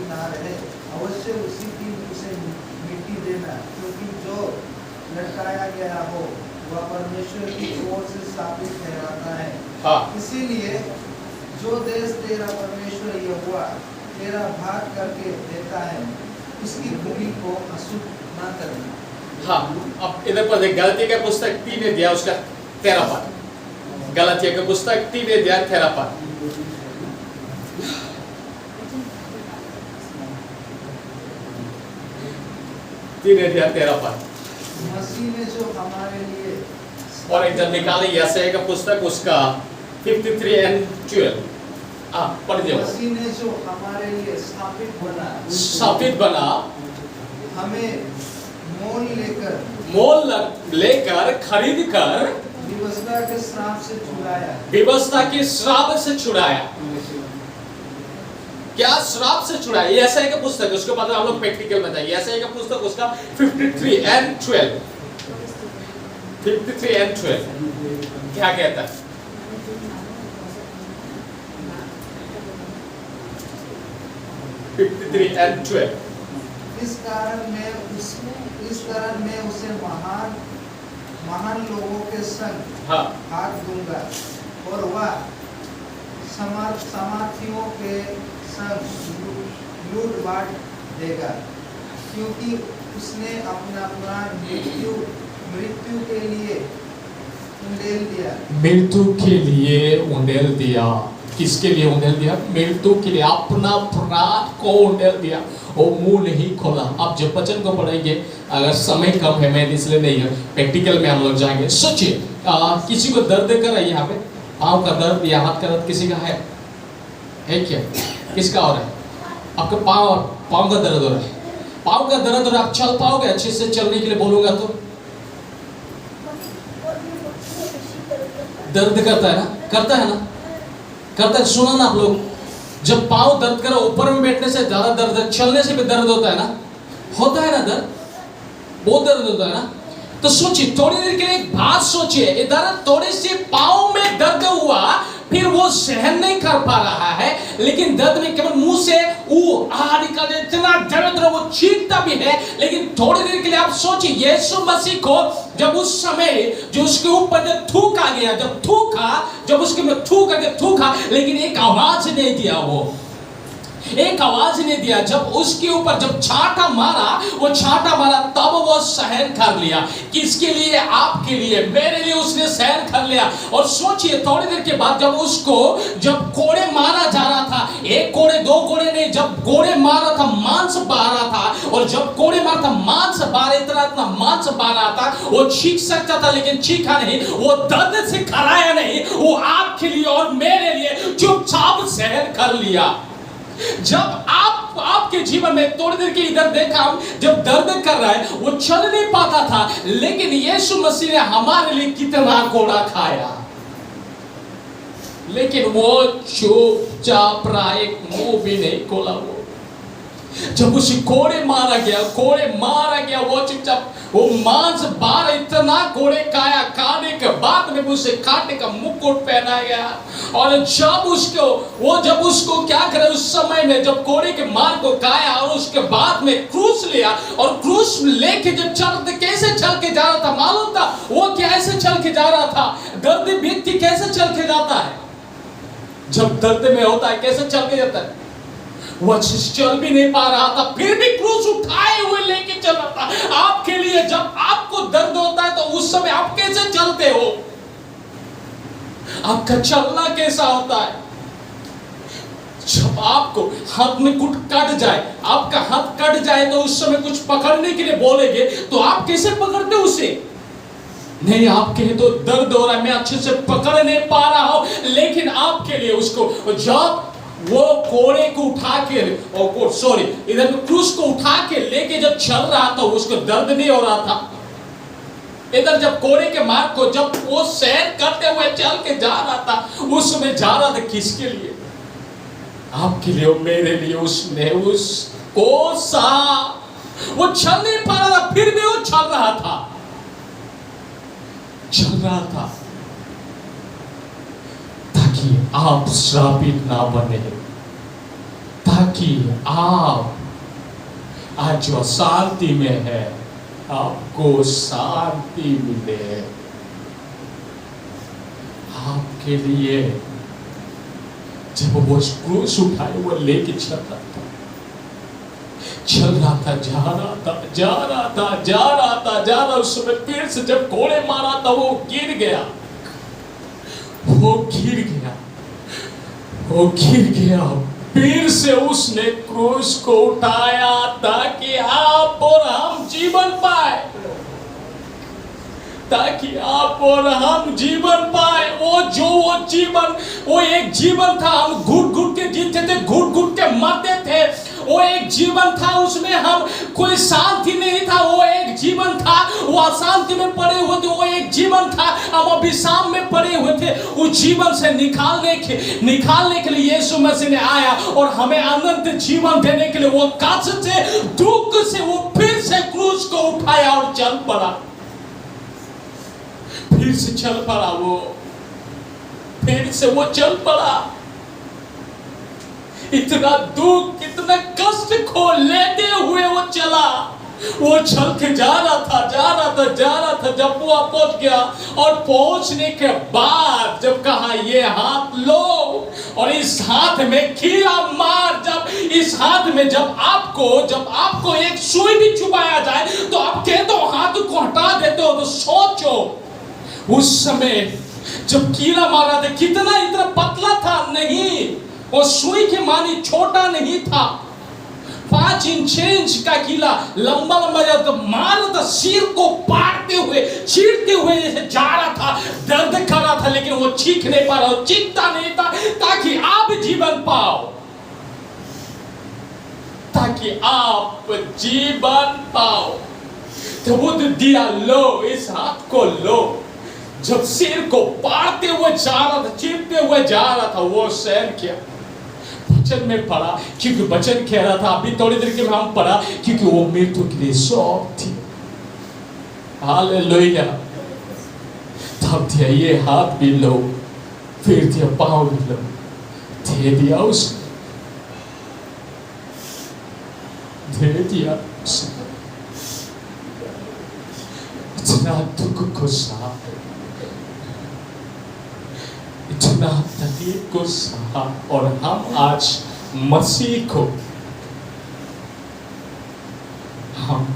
ना रहे, अवश्य उसी दिन उसे मिट्टी देना, क्योंकि जो लटकाया गया हो वह परमेश्वर की ओर से श्रापित ठहराता है। हाँ, इसीलिए जो देश तेरा परमेश्वर यहोवा तेरा भाग करके देता है, उसकी भूमि को अशुद्ध न करना। हाँ, अब इधर पर देख, गलती का पुस्तक 3 अध्याय उसका 13 पद। गलतियों की पुस्तक 3 अध्याय 13 पद। मसीह ने जो हमारे लिए, और एक जन निकाले यशायाह का पुस्तक उसका 53 and 12। पढ़िए। मसीह ने जो हमारे लिए स्थापित बना हमें मोल लेकर खरीद कर व्यवस्था के श्राप से छुड़ाया। क्या श्राप से छुड़ाया? ये ऐसा है कि पुस्तक, उसके बाद हम लोग प्रैक्टिकल में जाएंगे। ऐसा है कि पुस्तक उसका 53 and 12 क्या कहता है? इस कारण मैं उसे महान लोगों के संग हाथ दूंगा और वह सामर्थियों के संग लूट बांट देगा, क्योंकि उसने अपना प्राण मृत्यु के लिए उंडेल दिया। किसके लिए उंडेल दिया? मृत्यु के लिए अपना प्राण को उंडेल दिया। वो मुंह नहीं खोला। अब जब वचन को पढ़ेंगे, अगर समय कम है मैं इसलिए नहीं है, प्रैक्टिकल में हम लोग जाएंगे। सोचिए, किसी को दर्द कर रहा है यहाँ पे, पाँव का दर्द या हाथ का दर्द किसी का है क्या? किसका हो रहा है? आपका पाँव का दर्द हो रहा है। पाँव का दर्द हो रहा है, आप चल पाओगे? अच्छे से चलने के लिए बोलूंगा तो दर्द करता है ना? करता है। सुनो ना आप लोग, जब पाँव दर्द करो, ऊपर में बैठने से ज्यादा दर्द है, चलने से भी दर्द होता है ना? होता है ना दर्द? बहुत दर्द होता है ना? तो सोचिए, थोड़ी देर के लिए एक बात सोचिए, इधर थोड़ी सी पाँव में दर्द हुआ, फिर वो सहन नहीं कर पा रहा है, लेकिन दर्द में केवल मुंह से निकल, इतना दर्द वो चीखता भी है। लेकिन थोड़ी देर के लिए आप सोचिए, यीशु मसीह को जब उस समय जो उसके ऊपर जब थूक आ गया, जब उसके में थूका, लेकिन एक आवाज नहीं दिया, वो एक आवाज नहीं दिया। जब उसके ऊपर जब छाटा मारा, तब वो सहन कर लिया। किसके लिए? आपके लिए, मेरे लिए उसने सहन कर लिया। और सोचिए, थोड़ी देर के बाद जब कोड़े मारा जा रहा था, एक कोड़े दो कोड़े नहीं, जब कोड़े मारा था, मांस बाहर रहा था। और जब कोड़े मारा था, मांस बाहर, इतना मांस बाहर रहा था, वो चीख सकता था लेकिन चीखा नहीं, वो दर्द से कराया नहीं, वो आपके लिए और मेरे लिए चुपचाप सहन कर लिया। जब आपके जीवन में थोड़ी देर के इधर देखा, जब दर्द कर रहा है, वो चल नहीं पाता था, लेकिन यीशु मसीह ने हमारे लिए कितना कोड़ा खाया, लेकिन वो चुपचाप रहा, एक मुंह भी नहीं खोला। वो जब उसे कोड़े मारा गया, वो चुपचाप, वो मांस बाहर, इतना कोड़े खाने के बाद में उसे कांटे का मुकुट पहनाया गया। और जब उसको क्या करे, उस समय में जब कोड़े के मार को खाया और उसके बाद में क्रूस लिया, और क्रूस लेके जब कैसे चल के जा रहा था, मालूम था वो कैसे चल के जा रहा था? दर्द व्यक्ति कैसे चल के जाता है? जब दर्द में होता है कैसे चल के जाता है? वो चल भी नहीं पा रहा था, फिर भी क्रूस उठाए हुए लेके चल रहा था आपके लिए। जब आपको दर्द होता है तो उस समय आप कैसे चलते हो? आपका चलना कैसा होता है? जब आपको हाथ में कुछ कट जाए, आपका हाथ कट जाए, तो उस समय कुछ पकड़ने के लिए बोलेंगे, तो आप कैसे पकड़ते उसे? नहीं, आपके लिए तो दर्द हो रहा है, मैं अच्छे से पकड़ नहीं पा रहा हूं, लेकिन आपके लिए उसको, जब वो कोड़े को उठा के, इधर क्रूस को उठा के लेके जब चल रहा था, उसको दर्द नहीं हो रहा था। इधर जब कोड़े के मार्ग को जब वो सहन करते हुए चल के जा रहा था, उस समय जा रहा था किसके लिए? आपके लिए और मेरे लिए। उसने उसको वो चल नहीं पा रहा था, फिर भी वो चल रहा था ताकि आप श्रापित ना बने, ताकि आप आज जो शांति में है आपको शांति मिले। आपके लिए जब वो क्रूस उठाए, वो लेके चल रहा था, जा रहा था। उस समय पेड़ से जब कोड़े मारा था, वो गिर गया। फिर से उसने क्रूस को उठाया ताकि आप और हम जीवन पाए। ताकि आप और हम जीवन पाए। वो जीवन, वो एक जीवन था, हम घुट घुट के जीते थे, घुट घुट के मरते थे। वो एक जीवन था, उसमें हम कोई शांति नहीं था। वो एक जीवन था, वो अशांति में पड़े हुए थे। वो एक जीवन था, हम अभिशाप में पड़े हुए थे। उस जीवन से निकालने के लिए यीशु मसीह ने आया और हमें अनंत जीवन देने के लिए वो कष्ट से, दुख से वो फिर से क्रूस को उठाया और चल पड़ा। फिर से चल पड़ा, वो फिर से वो चल पड़ा। इतना दुख, इतना कष्ट को लेते हुए वो चला। वो चल के जा रहा था। जब वो पहुंच गया और पहुंचने के बाद जब कहा ये हाथ लो और इस हाथ में कीड़ा मार। जब इस हाथ में जब आपको एक सुई भी चुभाया जाए तो आप कहते हो हाथ को हटा देते हो। तो सोचो उस समय जब कीड़ा मारा था, कितना इतना पतला था, नहीं वो सुई के मानी छोटा नहीं था। 5 इंच 6 इंच का कीड़ा लंबा तो मार था, सिर को पाटते हुए, चीरते हुए जैसे जा रहा था, दर्द कर रहा था, लेकिन वो चीख नहीं पा रहा, चीखता नहीं था, ताकि आप जीवन पाओ, ताकि आप जीवन पाओ। तो वो दिया, लो इस हाथ को लो। जब सिर को पाड़ते हुए जा रहा था, चीरते हुए जा रहा था, वो सहन किया। वचन में पढ़ा, क्योंकि वचन कह रहा था, अभी थोड़ी देर के में हम पढ़ा, क्योंकि वो मृत्यु के लिए सौंप थी। हालेलुया। तब दिया ये हाथ भी लो, फिर दिया पाँव भी लो, दे दिया उसने, दे दिया उसने। इतना दुख को सहा, इतना तकलीफ को सहा, और हम आज मसीह को, हम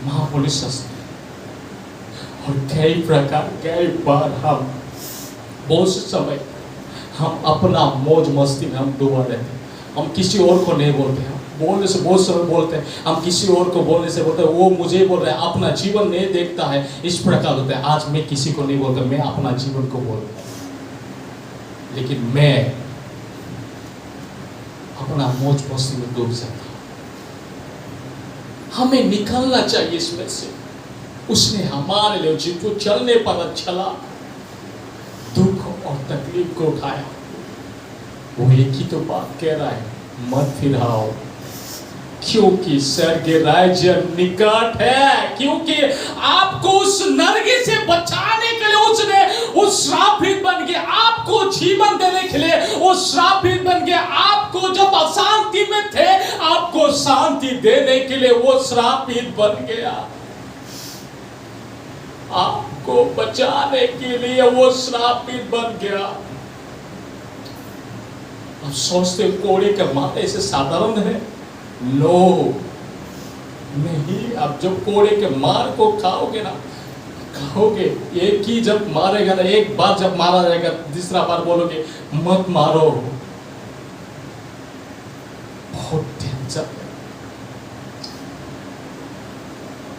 महापुरुष और कई बार हम बहुत समय हम अपना मौज मस्ती में हम डूबा रहते हैं। हम किसी और को नहीं बोलते, हम बोलने से बहुत समय बोलते हैं, हम किसी और को बोलने से बोलते हैं, वो मुझे बोल रहा है, अपना जीवन नहीं देखता है। इस प्रकार होता है। आज मैं किसी को नहीं बोलता, मैं अपना जीवन को बोलता हूँ, लेकिन मैं अपना मौज मस्ती में डूब सकता हूँ। हमें निकलना चाहिए इसमें से। उसने हमारे लिए जिनको चलने पर चला, दुख और तकलीफ को उठाया। वो एक ही तो बात कह रहा है, मत फिराओ, क्योंकि स्वर्ग राज्य निकट है। क्योंकि आपको उस नरकी से बचाने के लिए उसने उस श्रापित बन के आपको जीवन देने के लिए वो श्रापित बन के, आपको जब अशांति में थे आपको शांति देने के लिए वो श्रापित बन गया। आपको बचाने के लिए वो श्रापित बन गया। अब सोचते कोड़े के मारे से साधारण है? नो, नहीं। अब जब कोड़े के मार को खाओगे ना, खाओगे, एक ही जब मारेगा ना, एक बार जब मारा जाएगा, दूसरा बार बोलोगे मत मारो। बहुत टेंशन है।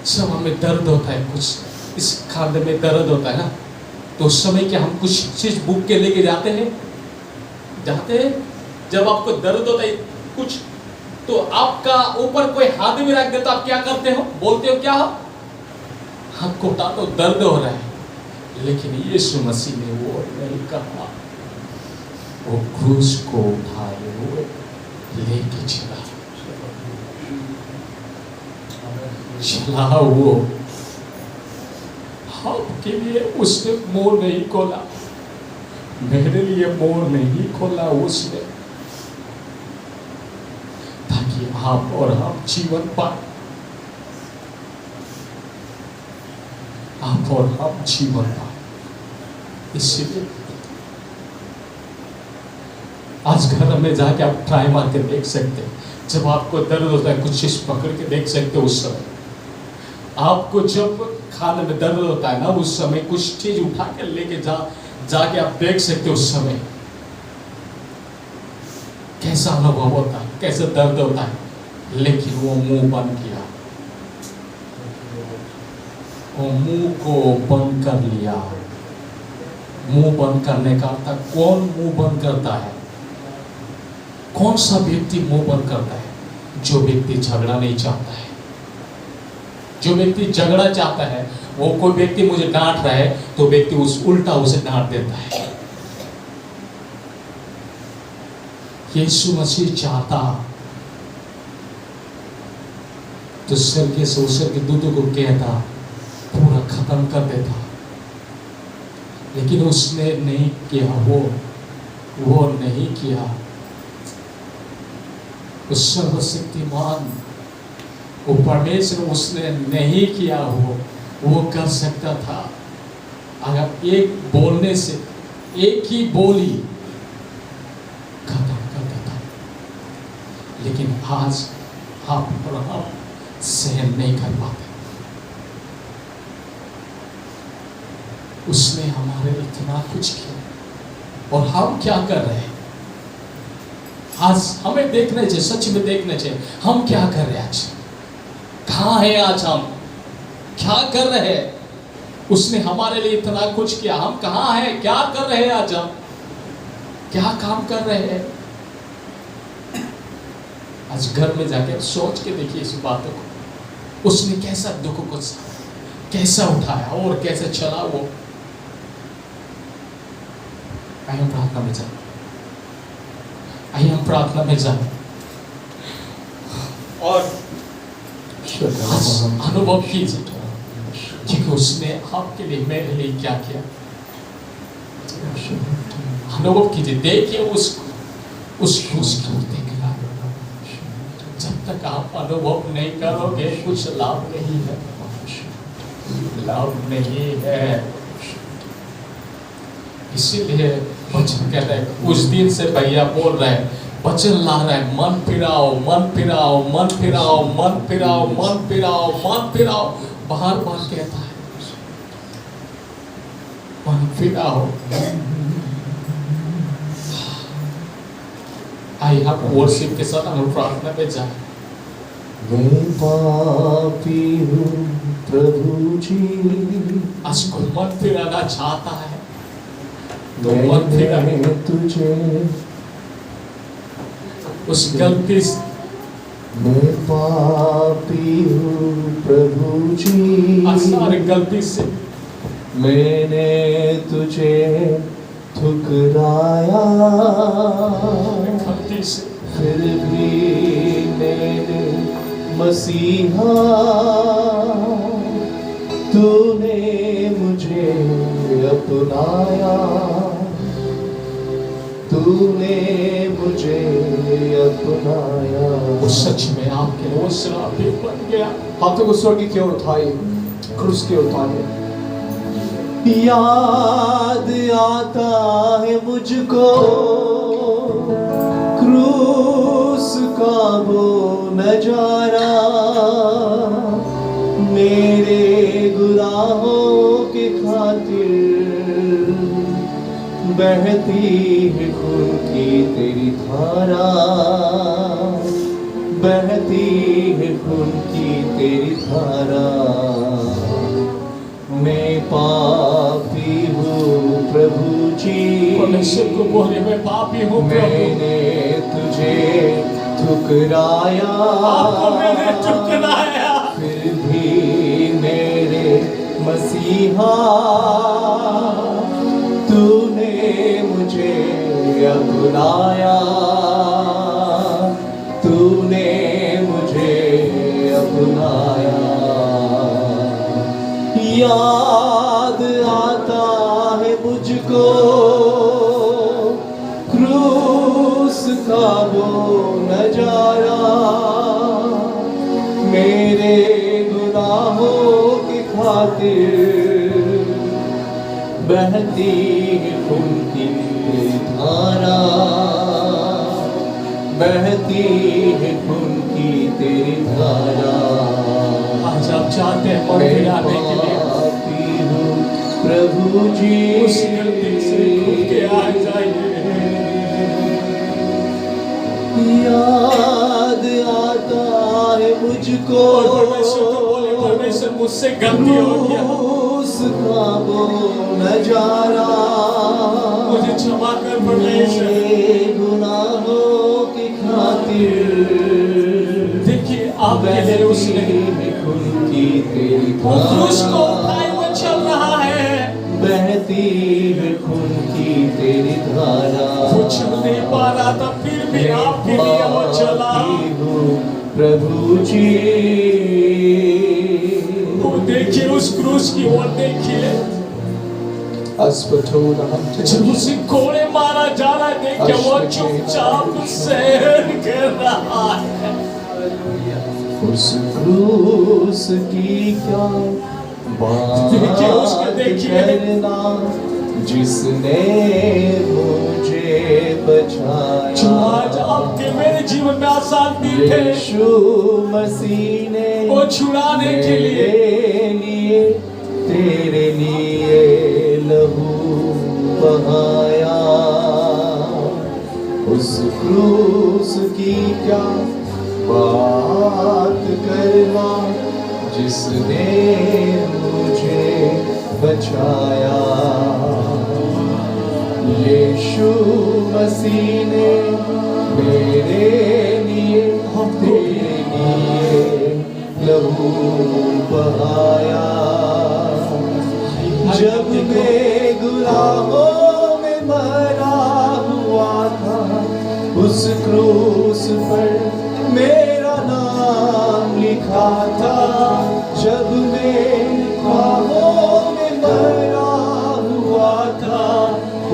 जब हमें दर्द होता है, कुछ इस खांधे में दर्द होता है ना, तो उस समय क्या हम कुछ चीज बुक के लेके जाते हैं? जब आपको दर्द होता है कुछ, तो आपका ऊपर कोई हाथ भी रख दे तो आप क्या करते हो? बोलते हो क्या? हाथ को उठा तो दर्द हो रहा है। लेकिन यीशु मसीह ने वो नहीं कहा, वो क्रूस को उठाए हुए लेके चला वो। आपके लिए उसने मोड़ नहीं खोला, मेरे लिए मोड़ नहीं खोला उसने, ताकि आप और हम जीवन पाए। आप और हम जीवन पाए। इसलिए आज घर में जाके आप ट्राई मार के देख सकते हैं। जब आपको दर्द होता है, कुछ चीज पकड़ के देख सकते हो। उस समय आपको जब खाने में दर्द होता है ना, उस समय कुछ चीज उठा के लेके जाके आप देख सकते हो। उस समय कैसा अनुभव होता है, कैसे दर्द होता है। लेकिन वो मुंह बंद किया, वो मुंह को बंद कर लिया। मुंह बंद करने का अर्थ, कौन मुंह बंद करता है? कौन सा व्यक्ति मुंह बंद करता है? जो व्यक्ति झगड़ा नहीं चाहता है। जो व्यक्ति झगड़ा चाहता है, वो कोई व्यक्ति मुझे डांट रहा है तो व्यक्ति उस उल्टा उसे डांट देता है। यीशु मसीह चाहता तो स्वर्ग से उसके दूतों को कहता, पूरा खत्म कर देता, लेकिन उसने नहीं किया। वो नहीं किया। उस सर्वशक्तिमान वो परमेश्वर उसने नहीं किया। वो कर सकता था। अगर एक बोलने से, एक ही बोली खत्म कर देता, लेकिन आज आप और हम सहन नहीं कर पाते। उसने हमारे इतना कुछ किया और हम क्या कर रहे हैं? आज हमें देखना चाहिए, सच में देखना चाहिए हम क्या कर रहे हैं। आज कहाँ है? आज हम क्या कर रहे हैं? उसने हमारे लिए इतना कुछ किया, हम कहाँ हैं? क्या कर रहे हैं? आज हम क्या काम कर रहे हैं? आज घर में जाकर सोच के देखिए इस बातों को। उसने कैसा दुख को कैसा उठाया और कैसे चला वो। आइए हम प्रार्थना में जाए। आइए हम प्रार्थना में जाए और अनुभव कीजिए कि उसने आपके लिए, मेरे लिए क्या किया। अनुभव कीजिए, देखिए उसको देखना। जब तक आप अनुभव नहीं करोगे कुछ लाभ नहीं है, लाभ नहीं है। इसीलिए वचन कहता है, उस दिन से भैया बोल रहे हैं, वचन ला रहा है, मन फिराओ, मन फिराओ, मन फिराओ, मन फिराओ, मन फिराओ, मन फिराओ, बार बार कहता है मन फिराओ। आइए आप वर्शिप के साथ हम प्रार्थना में जाए। मैं पापी हूँ प्रभु जी, आज कोई मन फिराना चाहता है तो मैंने तुझे उस गलती से, मैं पापी हूँ प्रभु जी, सारी गलती से मैंने तुझे ठुकराया, गलती से फिर भी मेरे मसीहा तूने मुझे अपनाया, तूने मुझे अपनाया। वो सच में आपके लिए वो श्रापित बन गया। हाथों को स्वर्ग की ओर उठाइए, क्रूस की ओर उठाइए। याद आता है मुझको क्रूस का वो नजारा, मेरे गुनाहों के खातिर बहती है खून की तेरी धारा, बहती है खून की तेरी धारा। मैं पापी हूँ प्रभु जी, परमेश्वर को बोले मैं पापी हूँ प्रभु, मैंने तुझे ठुकराया, आपको मैंने ठुकराया, फिर भी मेरे मसीहा तूने मुझे अपनाया, तूने मुझे अपनाया। याद आता है मुझको क्रूस का वो नजारा, मेरे गुनाहों की खातिर बहती है खून की धारा, बहती है खून की तेरी धारा। आज आप चाहते हैं मन फिराने के लिए प्रभु जी, उस गलती से खुद के आ जाइए। याद आता है मुझको परमेश्वर को बोले, परमेश्वर मुझसे गलती हो गया, क्रूस का वो नजारा मुझे क्षमा कर परमेश्वर। मेरे गुनाहों की खातिर देखिए आपके लिए उसने खून की तेरी वो क्रूस को उठाए हुए चल रहा है, बहती है खून की तेरी धारा। वो चल नहीं पा रहा था, फिर भी आपके लिए वो चला। प्रभु जी वो देखिए उस क्रूस की ओर देखिए, जब उसे कोड़े मारा जा रहा है, देखिए वो चुपचाप सहन कर रहा है। उस क्रूस की क्या बात करना जिसने मुझे बचाया। जो आज आपके मेरे जीवन में आसान दी थे, यीशु मसीह ने वो छुड़ाने के लिए तेरे लिए लहू बहाया। उस क्रूस की क्या बात करना जिसने मुझे बचाया। यीशु मसीह ने मेरे लिए तेरे लिए लहू बहाया। जब मैं गुनाहों में मरा हुआ था, उस क्रूस पर मेरा नाम लिखा था। जब मैं ख्वाबों में मरा हुआ था,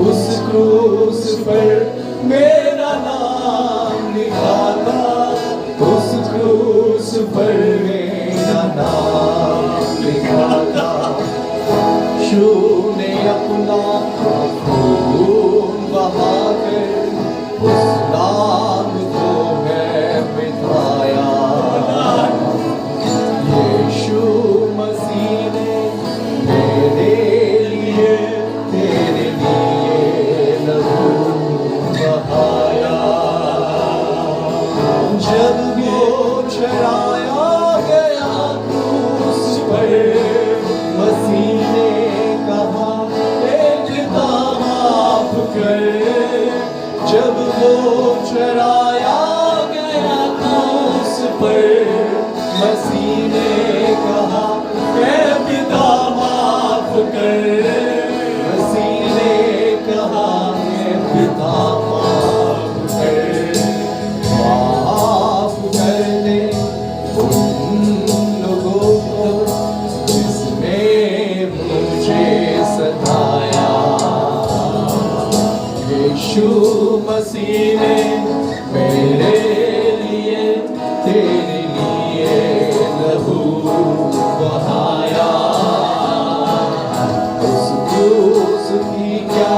उस क्रूस पर मेरा नाम लिखा था। उस क्रूस पर मेरा नाम लिखा था। यीशु ने अपना खून बहाकर उस नाम को मैं मिटाया। यीशु मसीह ने मेरे लिए तेरे लिए लहू बहाया। जब वो चढ़ाया गया क्रूस पर, मसीह ने कहा पिता माफ कर। जब वो चढ़ाया गया क्रूस पर, मसीह ने कहा पिता माफ कर। मसीह ने कहा पिता माफ कर। माफ कर दे उन लोगों को जिसने मुझे सताया। यीशु मसीह ने मेरे लिए तेरे लिए लहू बहाया। उस क्रूस की क्या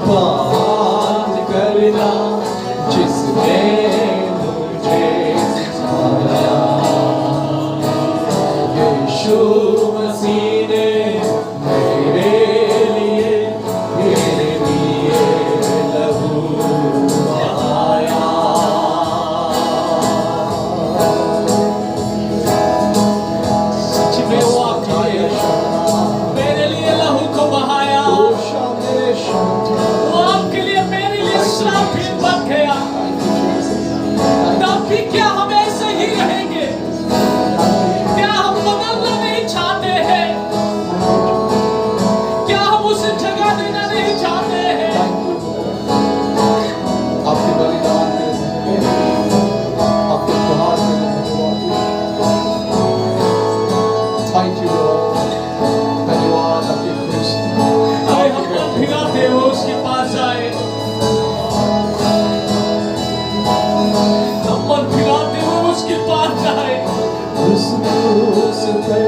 बात करना जिसने मुझे सिखाया। यीशु मसीह ने मेरे लिए तेरे लिए लहू बहाया। सच में वो आपके मेरे लिए लहू को बहाया। वो आपके लिए मेरे लिए श्रापित बन गया। तब भी क्या हम ऐसे ही रहेंगे? क्या हम बदलना नहीं चाहते हैं? क्या हम उसे जगह देना नहीं चाहते हैं? आपके बलिदान के आपके उपहार के थैंक यू लॉर्ड। धन्यवाद आपके क्रूस। आए हम मन फिराते हुए उसके पास आए। हम मन फिराते हुए उसके पास आए। उस क्रूस पर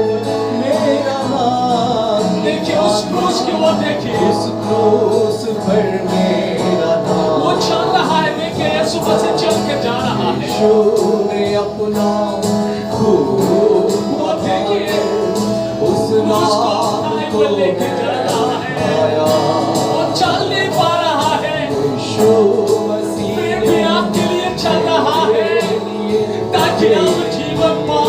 मेरा नाम देखिए उस क्रूस की ओर देखिए, उस क्रूस पर मेरा नाम। वो चल रहा है। देखिए यीशु मसीह चल के जा रहा है। यीशु ने अपना खून वो देखिए उस क्रूस को नाम उठाए को हुए लेके जा रहा है। बहाया। वो चल नहीं पा रहा है, यीशु मसीह फिर भी आपके लिए चल रहा है ताकि आप जीवन पा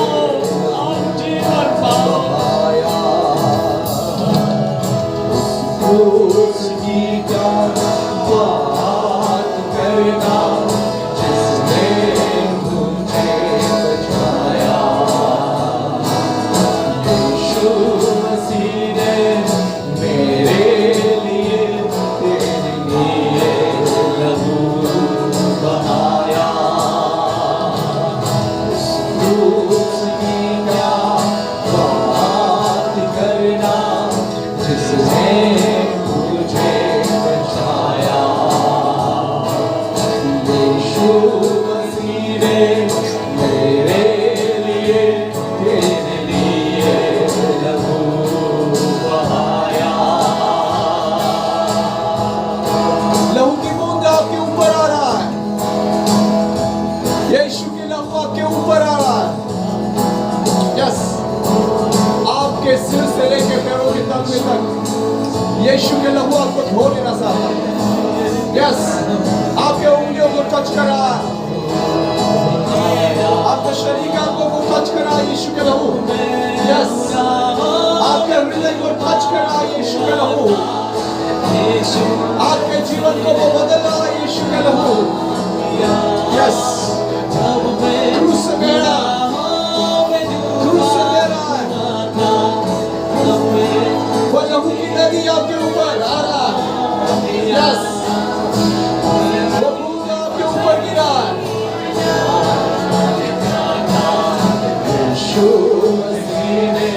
यीशु के लहू आपको धो लेना चाहता है। यस, आपके उंगलियों को टच करा, आपके शरीर के अंगों को टच करा यीशु के लहू। यस, आपके हृदय को टच करा यीशु के लहू। आपके जीवन को वो बदला यीशु के लहू। यस, क्रूस मेरा, क्रूस मेरा, वो लहू की नदी आपके ऊपर आ रहा है। यस, वो खून आपके ऊपर गिरा है। यीशु मसीह ने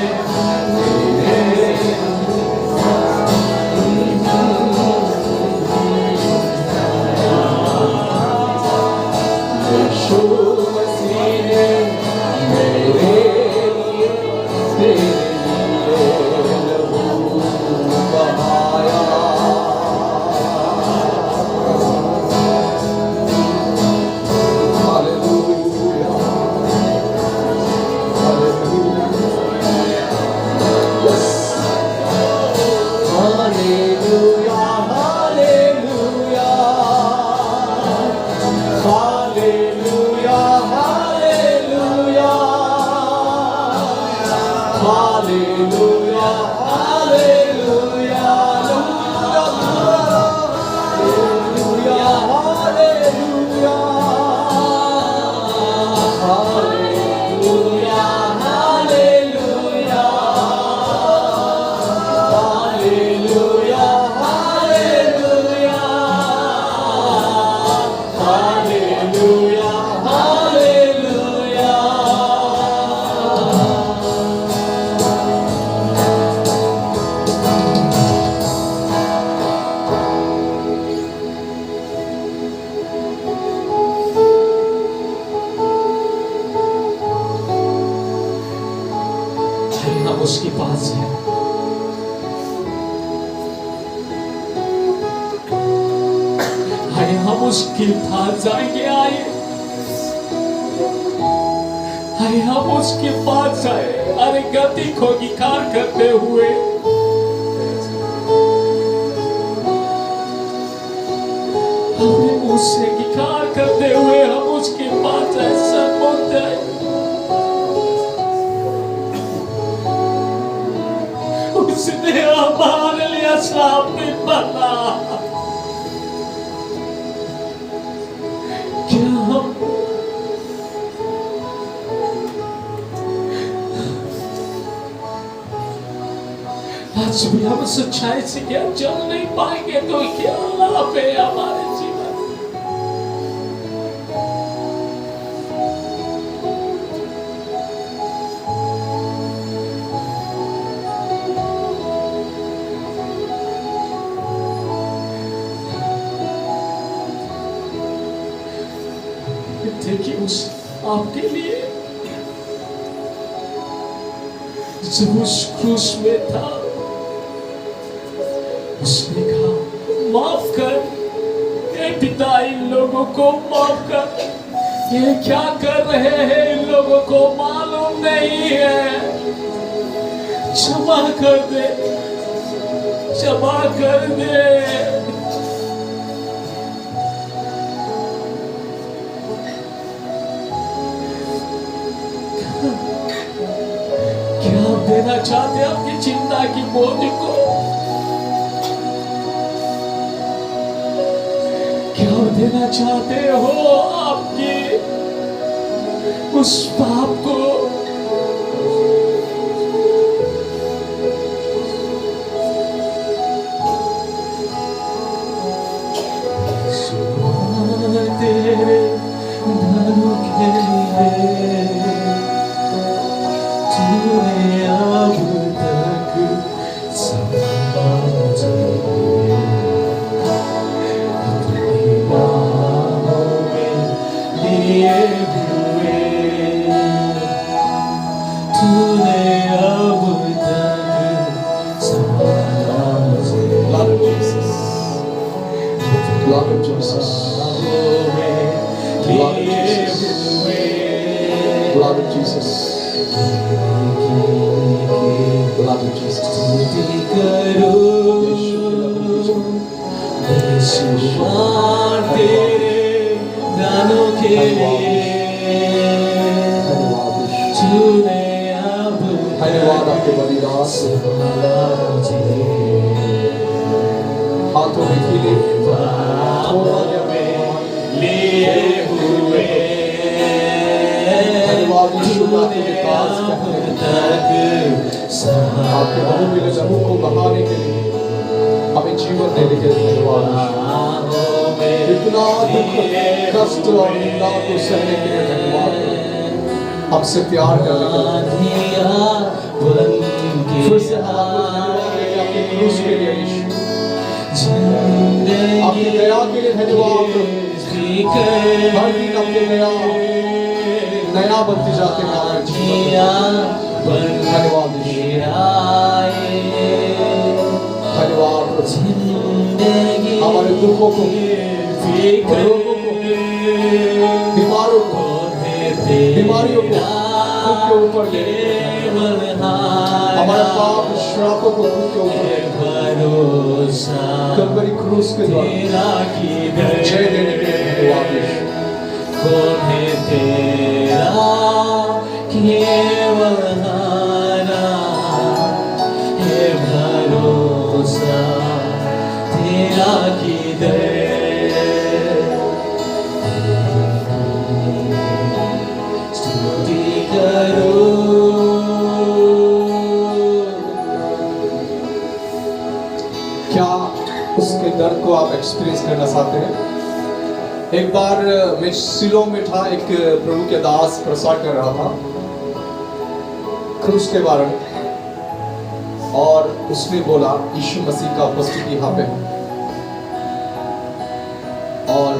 उसके पास है। आइए हम उसके पास जाएंगे। आइए हम उसके पास जाए। अरे गति को इकार करते हुए हमने उससे इकार करते हुए हम उसके पास जाए। सब बोलते हैं उसने हमारे लिए श्राप भी बना। क्या हम आज भी हम सच्चाई से क्या चल नहीं पाएंगे तो क्या लाभ है हमारे जीवन। देखिए उस आपके लिए जब उस क्रूस में था उसने कहा माफ कर ए पिता, इन लोगों को माफ कर, ये क्या कर रहे हैं इन लोगों को मालूम नहीं है। क्षमा कर दे, क्षमा कर दे। देना चाहते आपकी चिंता की बोझ को? क्या देना चाहते हो आपकी उस पाप को? तेरे धनु के लिए तूने अब तक समझे, अपनी बाहों में लिए हुए तूने अब तक समझे। Lord of Jesus, Lord of Jesus, Lord of Jesus, Lord of Jesus, Lord of Jesus, Lord of Jesus. कुर्बान तेरे दानों के तूने अब धन्यवाद आपके बलिदान हाथों में खिले लिए हुए धन्यवाद यीशु आपके विकास आपके बहुमूल्य लहू को बहाने के लिए हमें जीवन देने के लिए धन्यवाद इतना दुख कष्ट और निंदा को सहने के लिए धन्यवाद हमसे प्यार करने के लिए फिर से हम आपको धन्यवाद देते आपके क्रूस के लिए यीशु आपकी दया के लिए धन्यवाद हर दिन आपकी दया नया बनती जाते हैं हमारे जीवन धन्यवाद धन्यवाद हमारे दुखों को रोगों को बीमारियों को खुद के ऊपर ले हमारे पाप श्रापों को खुद के ऊपर कलवरी क्रूस के द्वारा जय देने के लिए धन्यवाद कौन है तेरा केवल हारा है भरोसा तेरा किधर स्तुति करो क्या उसके दर्द को आप एक्सपीरियंस करना चाहते हैं? एक बार मैं सिलो में था, एक प्रभु के दास प्रसार कर रहा था क्रूस के बारे में और उसने बोला यीशु मसीह का उपस्थिति यहाँ पे और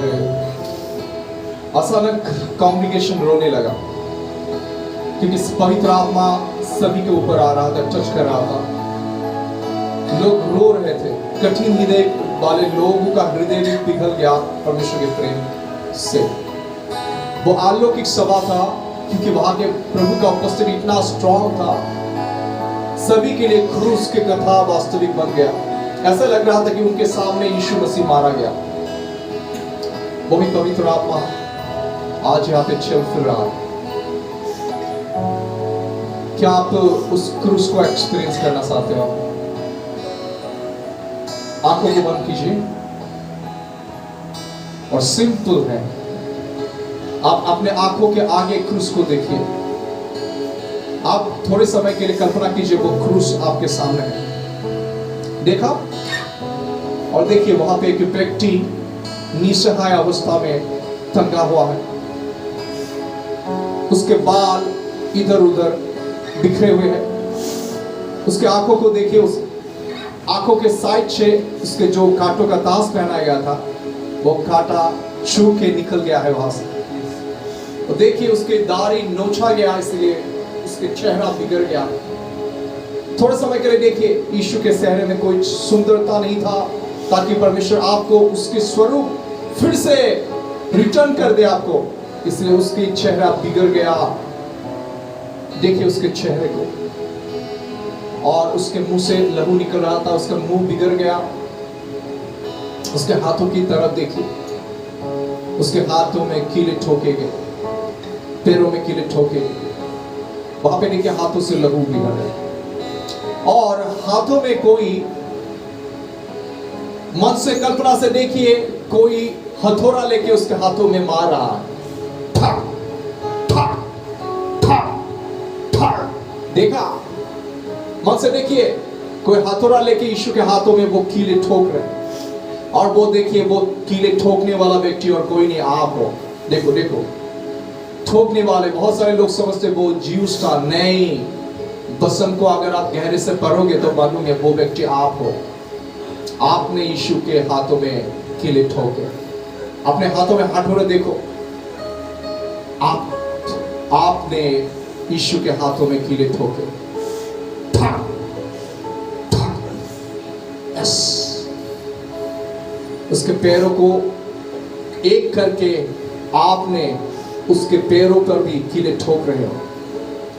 अचानक कॉन्ग्रीगेशन रोने लगा क्योंकि पवित्र आत्मा सभी के ऊपर आ रहा था, टच कर रहा था। लोग रो रहे थे, कठिन हृदय वाले लोगों का हृदय भी पिघल गया परमेश्वर के प्रेम से। वो अलौकिक सभा था क्योंकि वहां के प्रभु का उपस्थिति इतना स्ट्रॉन्ग था, सभी के लिए क्रूस की कथा वास्तविक बन गया। ऐसा लग रहा था कि उनके सामने यीशु मसीह मारा गया। वही पवित्र आत्मा आज यहाँ पे चल फिर रहा है। क्या आप उस क्रूस को एक्सपीरियंस करना चाहते हो? आंखों को बंद कीजिए और सिंपल है, आप अपने आंखों के आगे क्रूस को देखिए। आप थोड़े समय के लिए कल्पना कीजिए वो क्रूस आपके सामने है, देखा? और देखिए वहां पे एक व्यक्ति निसहाय अवस्था में टंगा हुआ है, उसके बाल इधर उधर बिखरे हुए हैं। उसके आंखों को देखिए, उस आंखों के साइड से उसके जो कांटों का ताज पहनाया गया था वो कांटा छू के निकल गया है वहां से। और देखिए उसके दाढ़ी नोचा गया, इसलिए उसके चेहरा बिगड़ गया। थोड़े समय के लिए देखिए, यीशु के चेहरे में कोई सुंदरता नहीं था ताकि परमेश्वर आपको उसके स्वरूप फिर से रिटर्न कर दे आपको, इसलिए उसकी चेहरा बिगड़ गया। देखिए उसके चेहरे को, और उसके मुंह से लहू निकल रहा था, उसका मुंह बिगड़ गया। उसके हाथों की तरफ देखिए, उसके हाथों में कीले ठोके गए, पैरों में कीले ठोके गए। वहां पे देखिए हाथों से लहू निकल रहा है, और हाथों में कोई, मन से कल्पना से देखिए, कोई हथौड़ा लेके उसके हाथों में मार रहा है। ठा, ठा, ठा, ठा। देखा? मन से देखिए, कोई हथौड़ा लेके यीशु के हाथों में वो कीले ठोक रहे हैं। और वो देखिए, वो कीले ठोकने वाला व्यक्ति और कोई नहीं, आप हो। देखो देखो, ठोकने वाले, बहुत सारे लोग समझते वो जीउस था, नहीं। बसम को अगर आप गहरे से पढ़ोगे तो मालूम है वो व्यक्ति आप हो। आपने यीशु के हाथों में कीले ठोके, अपने हाथों में हथौड़े देखो, आपने यीशु के हाथों में कीले ठोके। उसके पैरों को एक करके आपने उसके पैरों पर भी कीले ठोक रहे हो।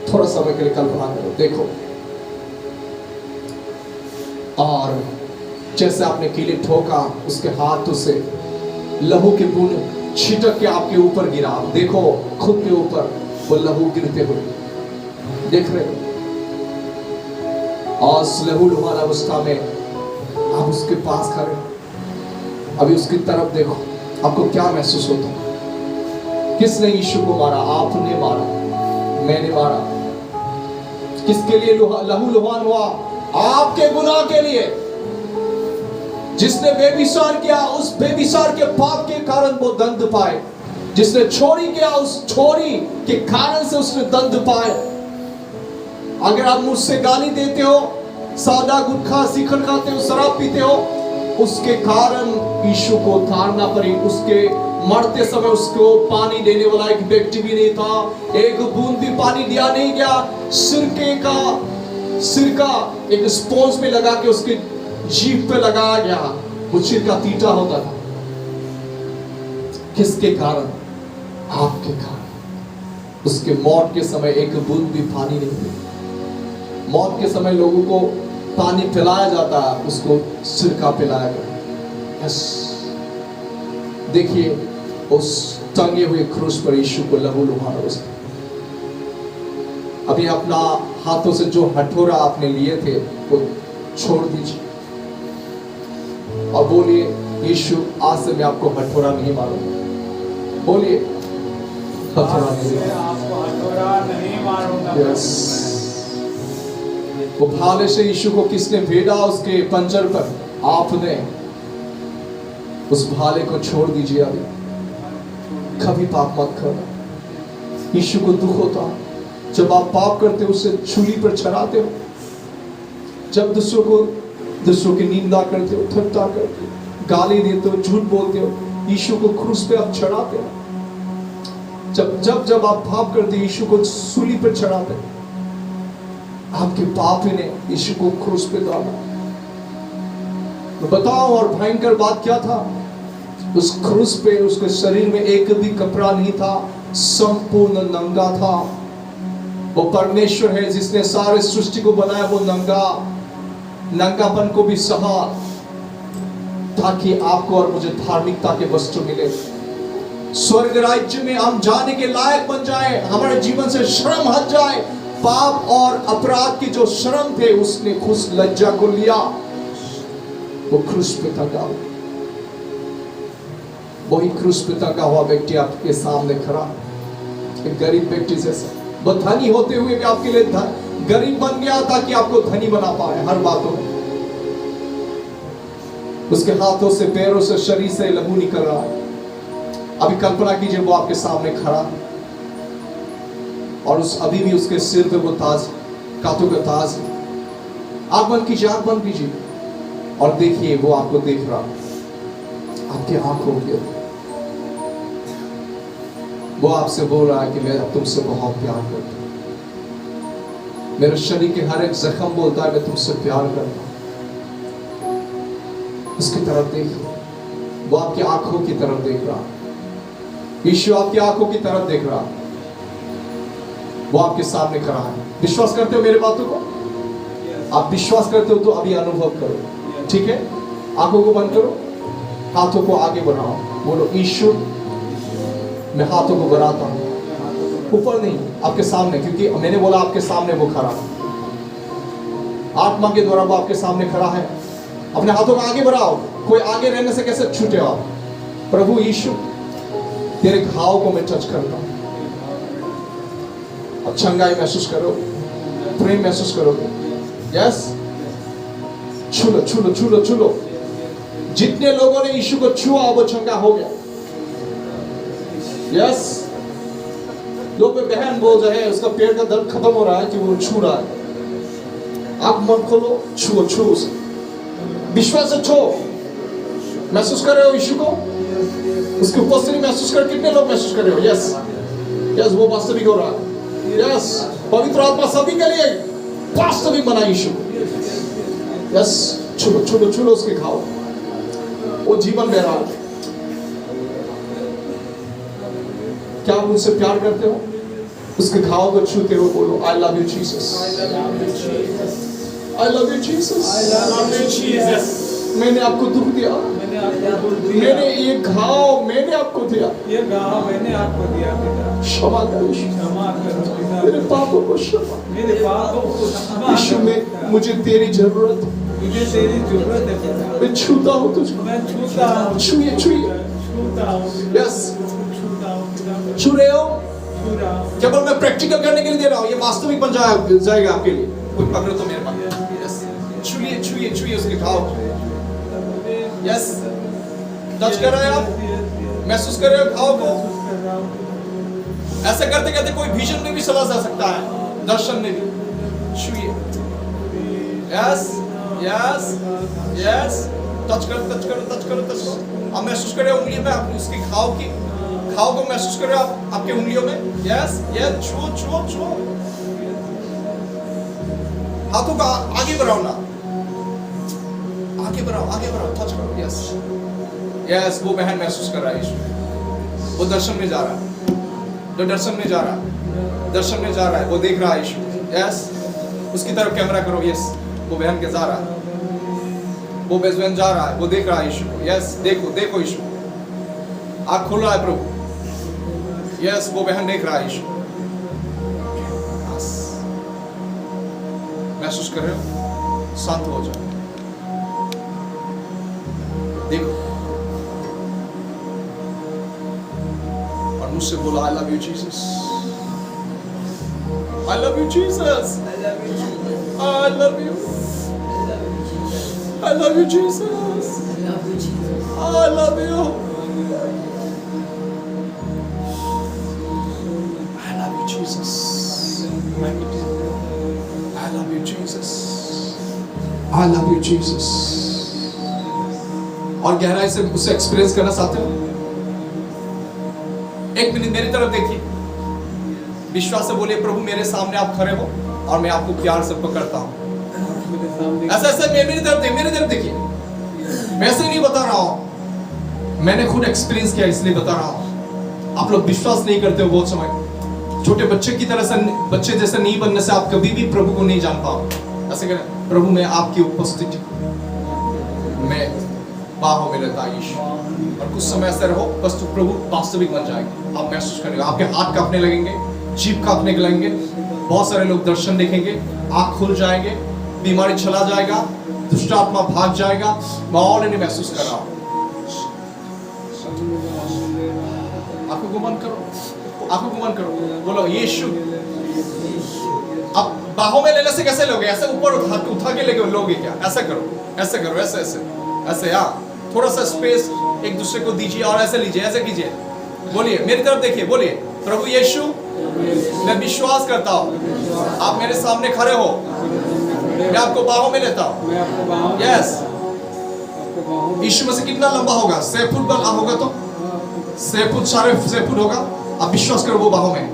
थोड़ा समय के लिए कल्पना करो, देखो। और जैसे आपने कीले ठोका, उसके हाथों से लहू के बूंद छिटक के आपके ऊपर गिरा, आप देखो खुद के ऊपर वो लहू गिरते हुए देख रहे हो। और उस लहू लुहान अवस्था में आप उसके पास खड़े, अभी उसकी तरफ देखो, आपको क्या महसूस होता है? किसने यीशु को मारा? आपने मारा, मैंने मारा। किसके लिए लहू लुहान हुआ? आपके गुनाह के लिए। जिसने बेविचार किया, उस बेविचार के पाप के कारण वो दंड पाए। जिसने चोरी किया, उस चोरी के कारण से उसने दंड पाए। अगर आप मुझसे गाली देते हो, सादा गुटखा शिखर खाते हो, शराब पीते हो, उसके कारण यीशु को उतारना पड़ी। उसके मरते समय उसको पानी देने वाला एक व्यक्ति भी नहीं था, एक बूंद भी पानी दिया नहीं गया। सिरका एक स्पॉन्ज में लगा के उसके जीभ पे लगाया गया, वो सिरका तीता होता था। किसके कारण? आपके कारण। उसके मौत के समय एक बूंद भी पानी नहीं दिया। मौत के समय लोगों को पानी पिलाया जाता, उसको सिरका पिलाया गया। यस, देखिए उस टंगे हुए क्रूस पर यीशु को लहू लुहान अवस्था। अभी अपना हाथों से जो हथौड़ा आपने लिए थे वो छोड़ दीजिए और बोलिए, यीशु आज से मैं आपको हथौड़ा नहीं मारूंगा। बोलिए, हथौड़ा नहीं मारूंगा। यस, वो भाले से यीशु को किसने भेदा? उसके पंजर पर। आपने उस भाले को छोड़ दीजिए। अभी कभी पाप मत करना। यीशु को दुख होता जब आप पाप करते हो, उसे छुरी पर चढ़ाते हो, जब दूसरों की निंदा करते हो, ठट्टा करते हो, गाली देते हो, झूठ बोलते हो, यीशु को क्रूस पे आप चढ़ाते हो। जब आप पाप करते हो, यीशु को सूली पर चढ़ाते हो। आपके पाप ही ने यीशु को क्रूस पे डाला। मैं बताऊं और भयंकर बात क्या था? उस क्रूस पे उसके शरीर में एक भी कपड़ा नहीं था, संपूर्ण नंगा था। वो परमेश्वर है जिसने सारे सृष्टि को बनाया, वो नंगापन को भी सहा ताकि आपको और मुझे धार्मिकता के वस्त्र मिले। स्वर्ग राज्य में हम जाने के लायक बन जाए, हमारे जीवन से शर्म हट जाए। पाप और अपराध की जो शर्म थे, उसने खुश लज्जा को लिया, वो क्रूस पे टंगा। वही क्रूस पे टंगा हुआ व्यक्ति आपके सामने खड़ा, एक गरीब व्यक्ति जैसा। वो धनी होते हुए भी आपके लिए गरीब बन गया ताकि आपको धनी बना पाए हर बातों में। उसके हाथों से, पैरों से, शरीर से लहू निकल रहा है। अभी कल्पना कीजिए वो आपके सामने खड़ा और अभी भी उसके सिर पे वो ताज, कांटों का ताज। आंख बंद कीजिए और देखिए वो आपको देख रहा, आपके आंखों के। वो आपसे बोल रहा है कि मैं तुमसे बहुत प्यार करता हूं। मेरे शरीर के हर एक जख्म बोलता है मैं तुमसे प्यार करता हूं। उसकी तरफ देखिए, वो आपकी आंखों की तरफ देख रहा। यीशु आपकी आंखों की तरफ देख रहा, वो आपके सामने खड़ा है। विश्वास करते हो मेरे बातों को? आप विश्वास करते हो तो अभी अनुभव करो, ठीक है? आंखों को बंद करो, हाथों को आगे बढ़ाओ, बोलो यीशु मैं हाथों को बढ़ाता हूं, ऊपर नहीं, आपके सामने, क्योंकि मैंने बोला आपके सामने वो खड़ा है। आत्मा के द्वारा वो आपके सामने खड़ा है। अपने हाथों को आगे बढ़ाओ। कोई आगे रहने से कैसे छूटे आप? प्रभु यीशु तेरे घाव को मैं टच करता हूं। अब चंगाई महसूस करो, प्रेम महसूस करोगे। यस, छू लो। जितने लोगों ने यीशु को छुआ वो चंगा हो गया। यस, लोग बहन बोल रहे हैं उसका पेट का दर्द खत्म हो रहा है कि वो छू रहा है। आप मत खोलो, छू उसे, विश्वास से छू। महसूस कर रहे हो यीशु को? उसकी उपस्थिति महसूस कर। कितने लोग महसूस कर रहे हो? यस, वो वास्तविक हो रहा है। यस, पवित्र आत्मा सभी के लिए वास्तविक बना यीशु को। यस, छू लो उसके घाव, वो जीवन दे रहा है। क्या आप उनसे प्यार करते हो? उसके घाव को छूते हो, बोलो I love you Jesus, I love you Jesus. मैंने आपको दुख दिया, मैंने ये घाव मैंने आपको दिया, ये घाव मैंने आपको दिया पिता, क्षमा करो यीशु, क्षमा करो पिता, मेरे पापों को क्षमा, मेरे पापों को क्षमा यीशु करो में पिता। मुझे तेरी जरूरत है, मुझे तेरी जरूरत है पिता, मैं छूता हूँ तुझको, मैं छूता हूँ, छूइए छूइए, छूता हूँ पिता, यस छूता हूँ पिता, छू रहे हो, छू रहा हूँ। केवल मैं प्रैक्टिकल करने के लिए दे रहा हूँ, ये वास्तविक बन जाएगा आपके लिए। कोई पकड़ो तो मेरे पास, यस छूइए छूइए छूइए उसके घाव, यस टच कर रहे हैं आप, महसूस कर रहे हो घाव को। ऐसा करते करते कोई विजन में भी चला जा सकता है, दर्शन में भी छूइए, यस यस यस टच करो टच करो टच करो टच करो। आप महसूस कर रहे हो उंगली में, आप उसकी घाव को महसूस कर रहे हो आप आपके उंगलियों में, यस यस छुओ छुओ छुओ, हाथों का आगे बढ़ाओ ना, आगे बढ़ाओ टच करो, यस यस वो बहन महसूस कर रहा है यीशु, वो दर्शन में जा रहा है, जो दर्शन में जा रहा है, दर्शन में जा रहा है, वो देख रहा है यीशु, यस उसकी तरफ कैमरा करो, यस वो बहन के जा रहा है, वो बहन जा रहा है, वो देख रहा है यीशु, यस देखो देखो यीशु, आँख खोल रहा है प्रभु, यस वो बहन देख रहा है यीशु, महसूस कर रहे हो, शांत हो जाओ, देखो और मुझसे बोला I love you Jesus, I love you Jesus, I love you, I love you Jesus, I love you, I love you Jesus, I love you Jesus, I love you Jesus। और गहराई से उसे एक्सपीरियंस करना चाहते हो, एक मिनट मेरी तरफ देखिए, विश्वास से बोलिए प्रभु मेरे सामने आप खड़े हो और मैं आपको प्यार से पकड़ता हूँ। ऐसा ऐसा मेरी तरफ देखिए, मैं ऐसे नहीं बता रहा हूँ, मैंने खुद एक्सपीरियंस किया इसलिए बता रहा हूँ। आप लोग विश्वास नहीं करते हो बहुत समय, छोटे बच्चे की तरह से, बच्चे जैसे नहीं बनने से आप कभी भी प्रभु को नहीं जान पाओ। ऐसे करें, प्रभु मैं आपकी उपस्थिति मैं बाहों में रहता यीशु, और कुछ समय ऐसे रहो बस तो प्रभु वास्तविक बन जाएगा। आप महसूस करेंगे, आपके हाथ कांपने लगेंगे, जीभ कांपने लगेंगे, बहुत सारे लोग दर्शन देखेंगे, आँख खुल जाएंगे, बीमारी चला जाएगा, दुष्ट आत्मा भाग जाएगा। मैं ऑलरेडी महसूस कर रहा हूँ। आंखों को बंद करो, आंखों को बंद करो, बोलो यीशु। अब बाहों में लेने से कैसे लोगे? ऐसे ऊपर उठा के लेके लोगे क्या? ऐसा करो, ऐसे करो, ऐसे ऐसे ऐसे, हाँ थोड़ा सा स्पेस एक दूसरे को दीजिए और ऐसे लीजिए, ऐसे कीजिए। बोलिए मेरी तरफ देखिए, बोलिए प्रभु यीशु मैं विश्वास करता हूँ आप मेरे सामने खड़े हो, मैं आपको बाहों में लेता हूँ। यस, यीशु मसीह कितना लंबा होगा? 6 फुट बड़ा होगा, तो 6 फुट 6.5 फुट होगा। आप विश्वास करो वो बाहों में।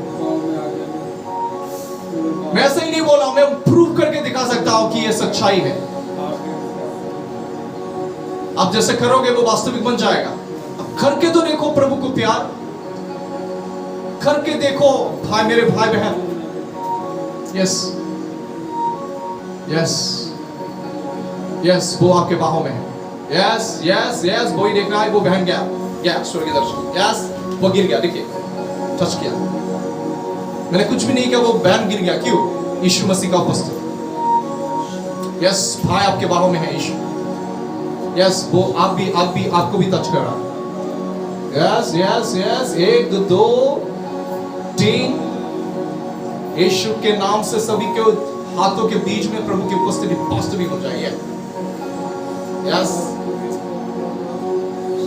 मैं ऐसे ही नहीं बोला, मैं प्रूव करके दिखा सकता हूँ कि ये सच्चाई है। आप जैसे करोगे वो वास्तविक बन जाएगा। अब करके तो देखो प्रभु को प्यार, करके देखो भाई, मेरे भाई बहन। यस यस यस, वो आपके बाहों में है। यस यस यस, वो ही देख रहा है, वो बहन गया स्वर्गीय दर्शन। यस, वो गिर गया, देखिए टच किया, मैंने कुछ भी नहीं किया, वो बहन गिर गया। क्यों? यीशु मसीह का उपस्थित। यस, भाई आपके बाहों में है यीशु। यस, वो आपको भी टच कर रहा है। यस यस यस, 1 2 3, यीशु के नाम से सभी के हाथों के बीच में प्रभु की उपस्थिति वास्तविक हो जाए। यस,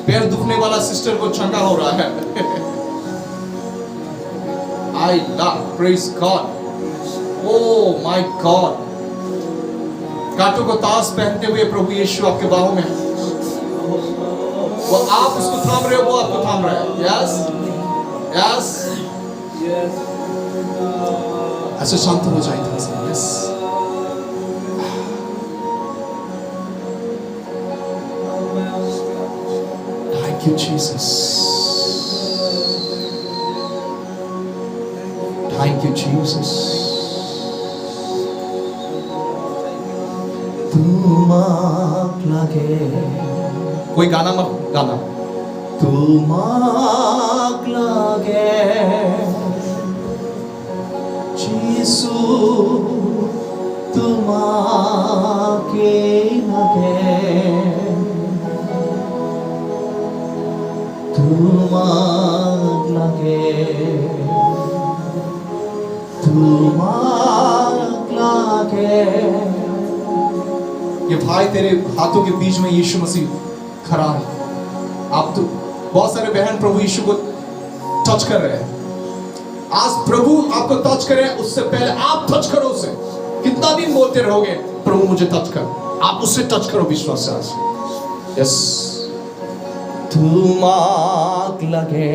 पैर दुखने वाला सिस्टर को चंगा हो रहा है। I love, praise God. Oh my God. कांटों को ताज पहनते हुए प्रभु यीशु आपके बाहों में है। वो आप उसको थाम रहे हो, वो आपको थाम रहा है। यस यस, ऐसे शांत हो जाए। Yes, thank you Jesus, thank you Jesus. तुम आग लगे कोई गाना मत गाना। तुमाक लागे जीसू तुमाके लागे तुमाक लागे तुमाक लागे। ये भाई तेरे हाथों के बीच में यीशु मसीह खड़ा है। आप तो बहुत सारे बहन प्रभु यीशु को टच कर रहे हैं। आज प्रभु आपको टच करे उससे पहले आप टच करो उसे। कितना दिन बोलते रहोगे प्रभु मुझे टच कर, आप उससे टच करो विश्वास से आज। यस तुमाक लगे।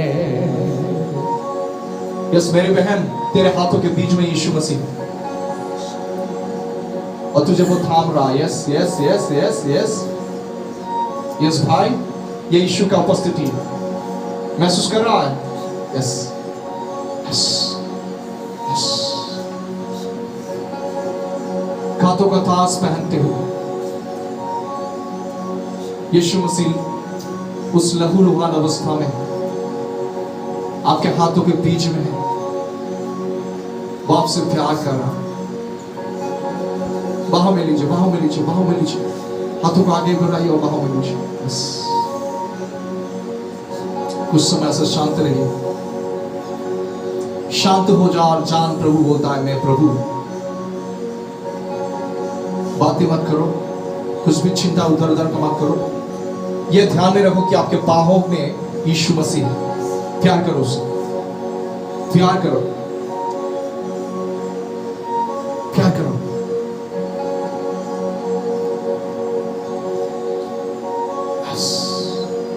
यस मेरे बहन तेरे हाथों के बीच में यीशु मसीह और तुझे वो थाम रहा है। Yes yes yes yes yes yes भाई ये यीशु का उपस्थिति महसूस कर रहा है। यस यस यस हाथों का ताज पहनते हुए यीशु मसीह उस लहूलुहान अवस्था में आपके हाथों के बीच में है। बाप से प्यार कर रहा। बाहों में लीजिए, बाहों में लीजिए, बाहों में लीजिए, हाथों को आगे बढ़ाइए और बाहों में लीजिए। बस कुछ समय से शांत रहिए, शांत हो जा और जान प्रभु बोलता है मैं प्रभु। बातें मत करो, कुछ भी चिंता उधर उधर का मत करो। यह ध्यान में रखो कि आपके बाहों में यीशु मसीह है। प्यार करो उसे, प्यार करो, प्यार करो।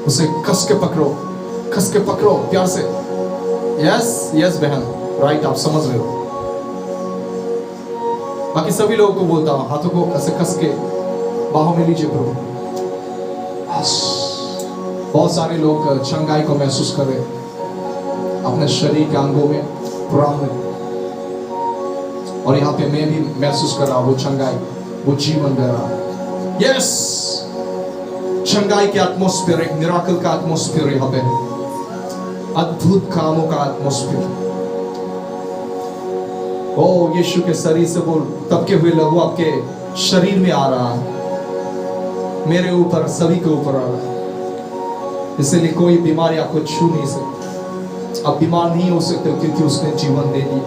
उसे कस के पकड़ो, कस के पकड़ो प्यार से। यस यस बहन राइट, आप समझ रहे हो। बाकी सभी लोगों को बोलता हूं हाथों को ऐसे कस के बाहों में लीजिए प्रभु। बहुत सारे लोग चंगाई को महसूस कर रहे अपने शरीर के अंगों में, प्राण में, और यहाँ पे मैं भी महसूस कर रहा हूं वो चंगाई, वो जीवन दे रहा है। यस चंगाई के एटमॉस्फेयर, एक मिराकल का एटमॉस्फेयर यहाँ पे, अद्भुत कामों का एटमॉस्फेयर। ओ यीशु के शरीर से वो तबके हुए लहू आपके शरीर में आ रहा है, मेरे ऊपर, सभी के ऊपर आ रहा है। इसलिए कोई बीमारी आपको छू नहीं सकती। आप बीमार नहीं हो सकते क्योंकि उसने जीवन दे दिया।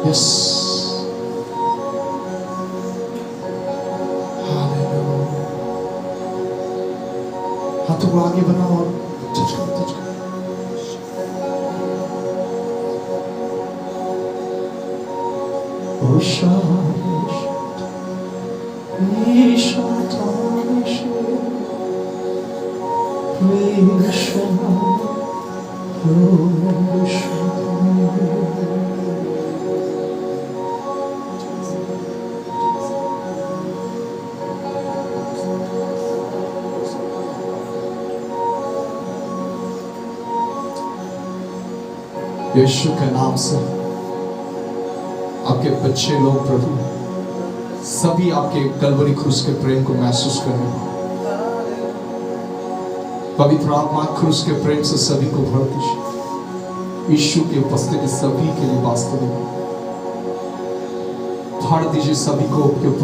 यस हाथों को आगे बढ़ाओ और टच करो, टच करो। यीशु के नाम से आपके बच्चे लोग प्रभु सभी आपके कलवरी क्रूस के प्रेम को महसूस करने पाए। पवित्र आत्मा क्रूस के प्रेम से सभी को भर दीजिए। यीशु की उपस्थिति सभी के लिए वास्तविक भर दीजिए, सभी को उपस्थिति